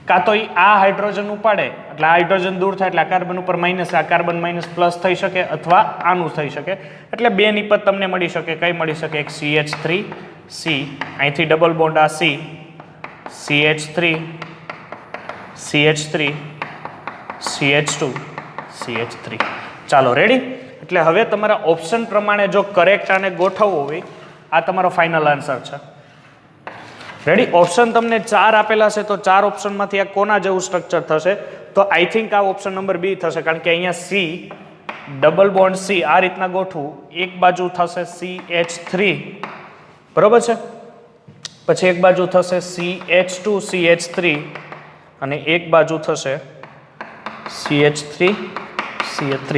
કાં તો આ હાઇડ્રોજન ઉપાડે એટલે આ હાઇડ્રોજન દૂર થાય એટલે આ કાર્બન ઉપર માઇનસ, આ કાર્બન માઇનસ પ્લસ થઈ શકે, અથવા આનું થઈ શકે. એટલે બે નિપત તમને મળી શકે. કઈ મળી શકે? એક CH3 C, અહીંથી ડબલ બોન્ડ આ C, CH3 CH3 CH2 CH3. ચાલો, રેડી? એટલે હવે તમારા ઓપ્શન પ્રમાણે જો કરેક્ટ આને ગોઠવવો હોય, આ તમારો ફાઇનલ આન્સર છે. રેડી? ઓપ્શન તમને 4 આપેલા છે, તો 4 ઓપ્શનમાંથી આ કોના જેવું સ્ટ્રક્ચર થશે? તો આઈ થિંક આ ઓપ્શન નંબર B થશે, કારણ કે અહીંયા C ડબલ બોન્ડ C આ રીતના ગોઠવું, એક બાજુ થશે CH3, બરોબર છે, પછી એક બાજુ થશે CH2 CH3, અને એક બાજુ થશે CH3 CH3.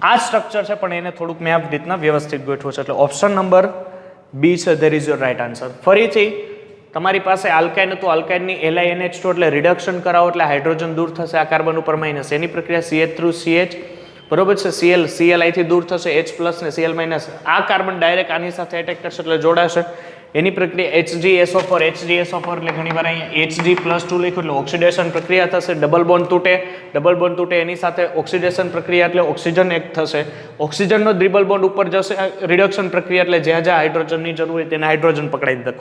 આ સ્ટ્રક્ચર છે, પણ એને થોડુંક મેં આ રીતના વ્યવસ્થિત ગોઠવું છે. એટલે ઓપ્શન નંબર B છે, there is your right answer. ફરીથી તમારી પાસે આલ્કાઇન હતું, આલ્કાઇનની LiNH2 એટલે રિડક્શન કરાવો એટલે હાઇડ્રોજન દૂર થશે, આ કાર્બન ઉપર માઇનસ, એની પ્રક્રિયા CH3 CH, બરોબર છે, Cl અહીંથી દૂર થશે, H પ્લસ ને Cl માઇનસ, આ કાર્બન ડાયરેક્ટ આની સાથે એટેક કરશે એટલે જોડાશે, એની પ્રક્રિયા HgSO4 એટલે ઘણીવાર અહીંયા Hg+2 લખ્યું એટલે ઓક્સિડેશન પ્રક્રિયા થશે, ડબલ બોન્ડ તૂટે એની સાથે ઓક્સિડેશન પ્રક્રિયા એટલે ઓક્સિજન એક થશે, ઓક્સિજનનો ડબલ બોન્ડ ઉપર જશે, રિડક્શન પ્રક્રિયા એટલે જ્યાં જ્યાં હાઇડ્રોજનની જરૂર હોય તેને હાઇડ્રોજન પકડાઈ દીધા,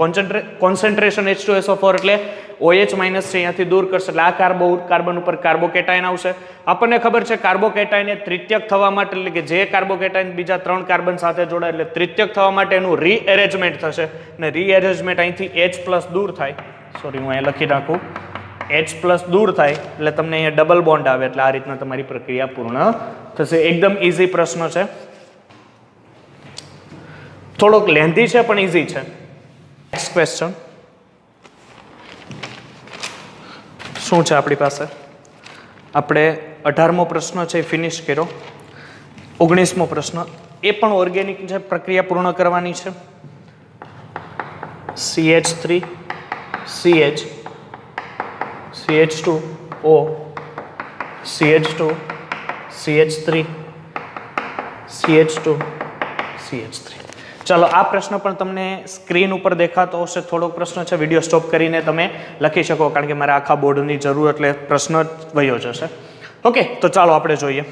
કોન્સન્ટ્રેશન H2SO4 એટલે OH- છે અહીંયાથી દૂર કરશે એટલે આ કાર્બન ઉપર કાર્બોકેટાયન આવશે. આપણને ખબર છે કાર્બોકેટાયન ત્રિત્યક થવા માટે એટલે કે જે કાર્બોકેટાયન બીજા 3 કાર્બન સાથે જોડાય એટલે ત્રિત્યક થવા માટે એનું રીએરેન્જમેન્ટ થશે અને રીએરેન્જમેન્ટ અહીંથી H+ દૂર થાય, સોરી હું અહીંયા લખી નાખું, H+ દૂર થાય એટલે તમને અહીંયા ડબલ બોન્ડ આવે એટલે આ રીતના તમારી પ્રક્રિયા પૂર્ણ થશે. એકદમ ઈઝી પ્રશ્ન છે, થોડોક લેન્ધી છે પણ ઈઝી છે. નેક્સ્ટ ક્વેશ્ચન શું છે આપણી પાસે? આપણે 18મો પ્રશ્ન છે ફિનિશ કર્યો. 19મો પ્રશ્ન એ પણ ઓર્ગેનિક છે, પ્રક્રિયા પૂર્ણ કરવાની છે. CH3 CH CH2O CH2 CH3 CH2 CH3. ચાલો આ પ્રશ્ન પણ તમને સ્ક્રીન ઉપર દેખાતો હશે. થોડોક પ્રશ્ન છે, વિડીયો સ્ટોપ કરીને તમે લખી શકો કારણ કે મારે આખા બોર્ડની જરૂર એટલે પ્રશ્ન વયો જશે. ઓકે, તો ચાલો આપણે જોઈએ.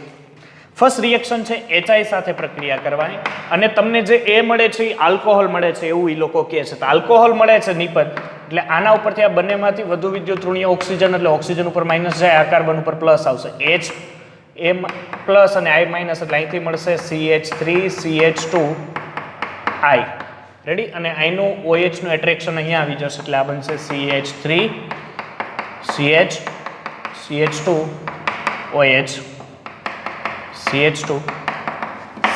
ફર્સ્ટ રિએક્શન છે HI સાથે પ્રક્રિયા કરવાની અને તમને જે એ મળે છે એ આલ્કોહોલ મળે છે એવું એ લોકો કહે છે. તો આલ્કોહોલ મળે છે નિપજ એટલે આના ઉપરથી આ બંનેમાંથી વધુ વિદ્યુત ઋણીય ઓક્સિજન એટલે ઓક્સિજન ઉપર માઇનસ જાય, આ કાર્બન ઉપર પ્લસ આવશે, H+ અને I- એટલે અહીંથી મળશે CH3CH2 I. રેડી? અને આનું OH નું એટ્રેક્શન અહીંયા આવી જશે એટલે આ બનશે CH3 CH CH2 OH CH2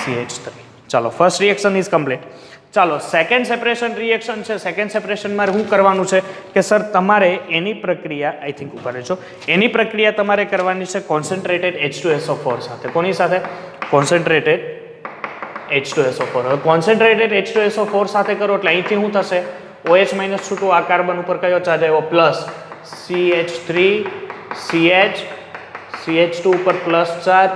CH3. ચાલો ફર્સ્ટ રિએક્શન ઇઝ કમ્પ્લીટ. ચાલો સેકન્ડ સેપરેશન રિએક્શન છે. સેકન્ડ સેપરેશનમાં શું કરવાનું છે કે સર તમારે એની પ્રક્રિયા આઈ થિંક ઉપર રહેજો, એની પ્રક્રિયા તમારે કરવાની છે કોન્સન્ટ્રેટેડ H2SO4 સાથે. કોની સાથે? Concentrated H2SO4. હવે કોન્સન્ટ્રેટેડ H2SO4 સાથે કરો એટલે અહીંથી શું થશે? OH- છૂટું આ કાર્બન ઉપર કયો ચાર્જ આવ્યો? પ્લસ CH3 CH CH2 ઉપર પ્લસ ચાર્જ,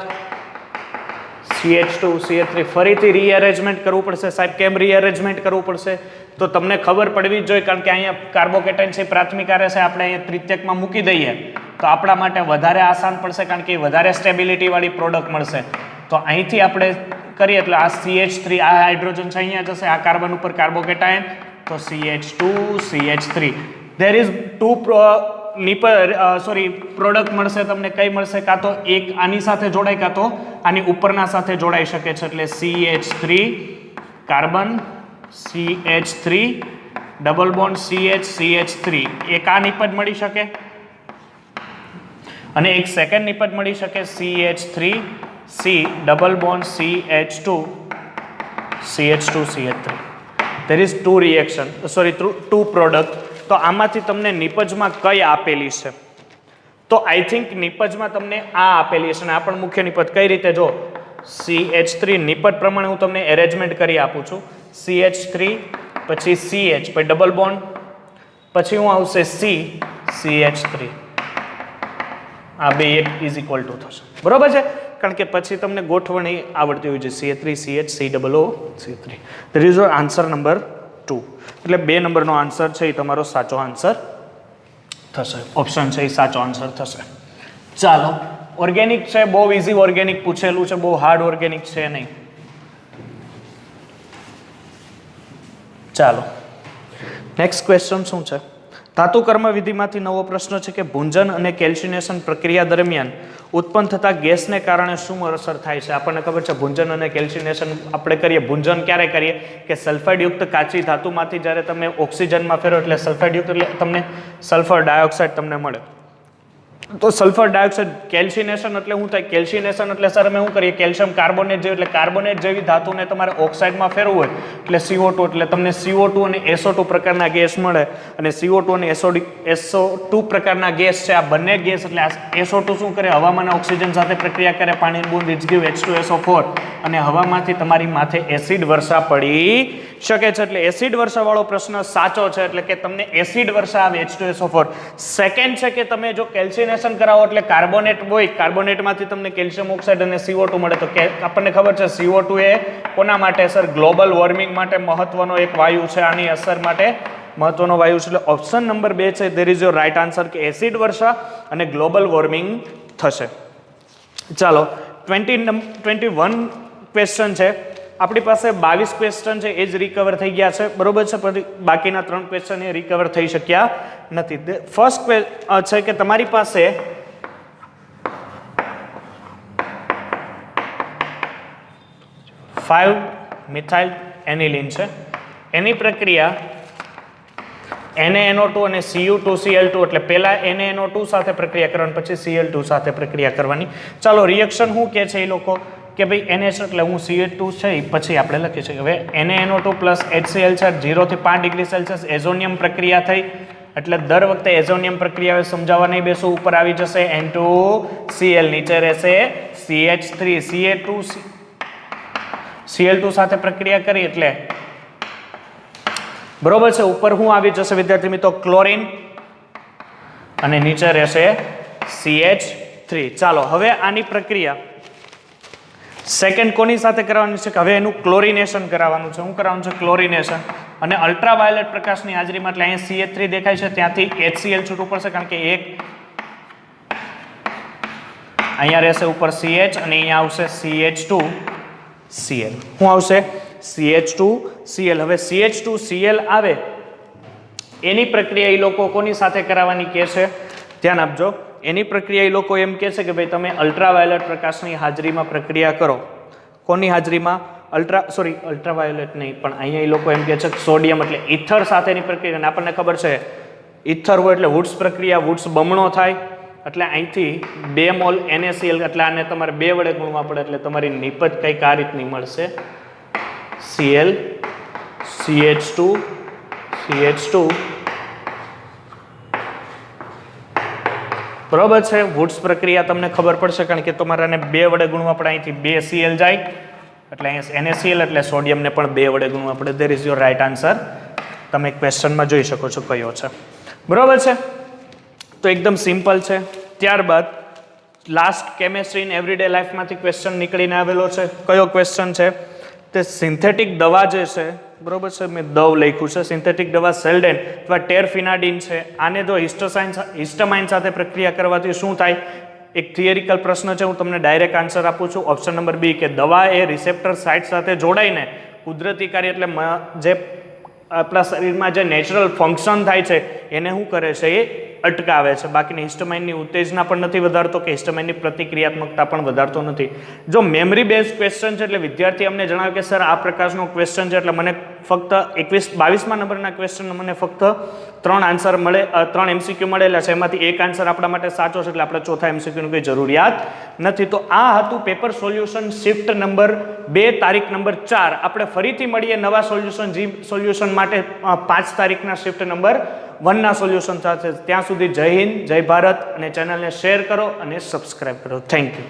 CH2 CH3 ફરીથી રીઅરેન્જમેન્ટ કરવું પડશે. સાહેબ કેમ રીઅરેન્જમેન્ટ કરવું પડશે? તો તમને ખબર પડવી જ જોઈએ કારણ કે અહીંયા કાર્બોકેટાયન છે પ્રાથમિક આરે છે, આપણે અહીંયા ત્રિત્યકમાં મૂકી દઈએ તો આપણા માટે વધારે આસાન પડશે કારણ કે વધારે સ્ટેબિલિટી વાળી પ્રોડક્ટ મળશે. તો અહીંથી આપણે કરીએ એટલે આ CH3 આ હાઇડ્રોજન છે અહીંયા જશે, આ કાર્બન ઉપર કાર્બોકેટાયન તો CH2 CH3. There is two product મળશે તમને. કઈ મળશે? કાં તો એક આની સાથે જોડાય કાં તો આની ઉપરના સાથે જોડાઈ શકે છે એટલે CH3 carbon CH3 double bond CH3 એક આ નિપજ મળી શકે અને એક સેકન્ડ નિપજ મળી શકે CH3 C double bond CH2 CH3. there is two reaction two product. તો આમાંથી તમને નિપજમાં કઈ આપેલી છે? તો આઈ થિંક નિપજમાં તમને આ આપેલી છે અને આ પણ મુખ્ય નિપજ. કઈ રીતે? જો CH3 નિપજ પ્રમાણે હું તમને એરેન્જમેન્ટ કરી આપું છું. CH3 પછી CH પછી ડબલ બોન્ડ પછી હું આવશે C CH3. આ બે એક ઇઝ ઇક્વલ ટુ થશે. બરોબર છે? કારણ કે પછી તમને ગોઠવણી આવડતી હોય છે CH3 CH COO C3. There is your answer number 2. એટલે 2 નંબરનો આન્સર છે એ તમારો સાચો આન્સર થશે. ઓપ્શન છે એ સાચો આન્સર થશે. ચાલો ઓર્ગેનિક છે, બહુ ઇઝી ઓર્ગેનિક પૂછેલું છે, બહુ હાર્ડ ઓર્ગેનિક છે નહીં. ચાલો નેક્સ્ટ ક્વેશ્ચન શું છે? ધાતુ કર્મ વિધિમાંથી નવો પ્રશ્ન છે કે ભૂંજન અને કેલ્સિનેશન પ્રક્રિયા દરમિયાન ઉત્પન્ન થતા ગેસને કારણે શું અસર થાય છે? આપણને ખબર છે ભૂંજન અને કેલ્સિનેશન આપણે કરીએ. ભૂંજન ક્યારે કરીએ કે સલ્ફાઇડ યુક્ત કાચી ધાતુમાંથી જ્યારે તમે ઓક્સિજનમાં ફેરો એટલે સલ્ફાઇડ યુક્ત એટલે તમને સલ્ફર ડાયોક્સાઇડ તમને મળે. તો સલ્ફર ડાયોક્સાઇડ. કેલ્સિનેશન એટલે શું થાય? કેલ્સિનેશન એટલે સર અમે શું કરીએ? કેલ્શિયમ કાર્બોનેટ જેવી એટલે કાર્બોનેટ જેવી ધાતુને તમારે ઓક્સાઇડમાં ફેરવું હોય એટલે CO2 એટલે તમને CO2 અને SO2 પ્રકારના ગેસ મળે અને CO2 અને SO2 પ્રકારના ગેસ છે. આ બંને ગેસ એટલે SO2 શું કરે? હવામાં ઓક્સિજન સાથે પ્રક્રિયા કરે, પાણીની બૂંદ ઇઝ ગીવ H2SO4 અને હવામાંથી તમારી માથે એસિડ વર્ષા પડી શકે છે. એટલે એસિડ વર્ષાવાળો પ્રશ્ન સાચો છે, એટલે કે તમને એસિડ વર્ષા આવે H2SO4. સેકન્ડ છે કે તમે જો કેલ્સિનેશન કરાવો એટલે કાર્બોનેટ હોય, કાર્બોનેટમાંથી તમને કેલ્શિયમ ઓક્સાઇડ અને CO2 મળે. તો આપણને ખબર છે CO2 એ કોના માટે સર? ગ્લોબલ વોર્મિંગ માટે મહત્વનો એક વાયુ છે, આની અસર માટે મહત્વનો વાયુ છે. એટલે ઓપ્શન નંબર 2 છે there is your right answer, કે એસિડ વર્ષા અને ગ્લોબલ વોર્મિંગ થશે. ચાલો 21 ક્વેશ્ચન છે આપણી પાસે. 22 ક્વેશ્ચન છે એ જ રિકવર થઈ ગયા છે, બરોબર છે. પછી બાકીના 3 ક્વેશ્ચન એ રિકવર થઈ શક્યા નથી. ફર્સ્ટ છે કે તમારી પાસે 5-મિથાઇલ એનિલિન છે, એની પ્રક્રિયા NaNO2 અને Cu2Cl2, એટલે પહેલા NaNO2 સાથે પ્રક્રિયા કરવાની, પછી Cl2 સાથે પ્રક્રિયા કરવાની. ચાલો રિએક્શન શું કે છે એ લોકો કે ભાઈ NH એટલે હું Ca2 છે પછી આપણે લખી શકીએ. હવે NaNO2 પ્લસ HCl છે 0 થી 5 ડિગ્રી સેલ્સિયસ એઝોનિયમ પ્રક્રિયા થઈ, એટલે દર વખતે એઝોનિયમ પ્રક્રિયા સમજાવવા નહીં બેસું. ઉપર આવી જશે N2Cl, નીચે રહેશે CH3, Cl2 સાથે પ્રક્રિયા કરી એટલે બરોબર છે. ઉપર શું આવી જશે વિદ્યાર્થી મિત્રો? ક્લોરીન, અને નીચે રહેશે CH3. ચાલો હવે આની પ્રક્રિયા સેકન્ડ કોની સાથે કરવાની છે? હવે એનું ક્લોરિનેશન કરાવવાનું છે. શું કરાવવાનું છે? ક્લોરિનેશન. અને અલ્ટ્રાવાયોલેટ પ્રકાશની હાજરીમાં, એટલે અહીંયા CH3 દેખાય છે ત્યાંથી HCl છૂટવું પડશે, કારણ કે એક અહીંયા રહેશે ઉપર CH અને અહીંયા આવશે CH2Cl. શું આવશે? CH2Cl. હવે CH2Cl આવે એની પ્રક્રિયા એ લોકો કોની સાથે કરાવવાની કહે છે? ધ્યાન આપજો. એની પ્રક્રિયા એ લોકો એમ કહે છે કે ભાઈ તમે અલ્ટ્રાવાયોલેટ પ્રકાશની હાજરીમાં પ્રક્રિયા કરો. કોની હાજરીમાં? અલ્ટ્રાવાયોલેટ નહીં, પણ અહીંયા એ લોકો એમ કહે છે કે સોડિયમ એટલે ઇથર સાથેની પ્રક્રિયા. અને આપણને ખબર છે ઇથર હોય એટલે વુડ્સ પ્રક્રિયા, વુડ્સ બમણો થાય, એટલે અહીંથી 2 મોલ NaCl, એટલે આને તમારે 2 વડે ગુણવા પડે, એટલે તમારી નિપજ કંઈક આ રીતની મળશે Cl, CH2, બરોબર છે. વુડ્સ પ્રક્રિયા તમને ખબર પડશે, કારણ કે તમારાને 2 વડે ગુણવા પડે. અહીંથી 2 Cl જાય એટલે અહીંયા NaCl, એટલે સોડિયમને પણ 2 વડે ગુણવા પડે. There is your right answer. તમે ક્વેશ્ચનમાં જોઈ શકો છો કયો છે, બરોબર છે. તો એકદમ સિમ્પલ છે. ત્યારબાદ લાસ્ટ કેમેસ્ટ્રી ઇન એવરીડે લાઈફમાંથી ક્વેશ્ચન નીકળીને આવેલો છે. કયો ક્વેશ્ચન છે? તે સિન્થેટિક દવા જે છે, બરોબર છે, મેં દવ લખ્યું છે. સિન્થેટિક દવા સેલ્ડેન અથવા ટેરફિનાડિન છે, આને જો હિસ્ટામાઇન સાથે પ્રક્રિયા કરવાથી શું થાય? એક થિયરિકલ પ્રશ્ન છે, હું તમને ડાયરેક્ટ આન્સર આપું છું. ઓપ્શન નંબર બી, કે દવા એ રિસેપ્ટર સાઇટ સાથે જોડાઈને કુદરતી કાર્ય, એટલે જે આપણા શરીરમાં જે નેચરલ ફંક્શન થાય છે એને શું કરે છે? એ અટકાવે છે. બાકીની હિસ્ટામાઇનની ઉત્તેજના પણ નથી વધારતો, કે હિસ્ટામાઇનની પ્રતિક્રિયાત્મકતા પણ વધારતો નથી. જો મેમરી બેઝ ક્વેશ્ચન છે, એટલે વિદ્યાર્થી અમને જણાવે કે સર આ પ્રકારનો ક્વેશ્ચન છે, એટલે મને ફક્ત 22મા નંબરના ક્વેશ્ચન મને ફક્ત 3 આન્સર મળે, 3 MCQ મળેલા છે, એમાંથી એક આન્સર આપણા માટે સાચો છે, એટલે આપણે ચોથા MCQ ની કોઈ જરૂરિયાત નથી. તો આ હતું પેપર સોલ્યુશન શિફ્ટ નંબર 2 તારીખ નંબર 4. આપણે ફરીથી મળીએ નવા સોલ્યુશન માટે 5 તારીખના શિફ્ટ નંબર 1 ના સોલ્યુશન સાથે. ત્યાં સુધી જય હિન્દ, જય ભારત, અને ચેનલને શેર કરો અને સબસ્ક્રાઇબ કરો. Thank you.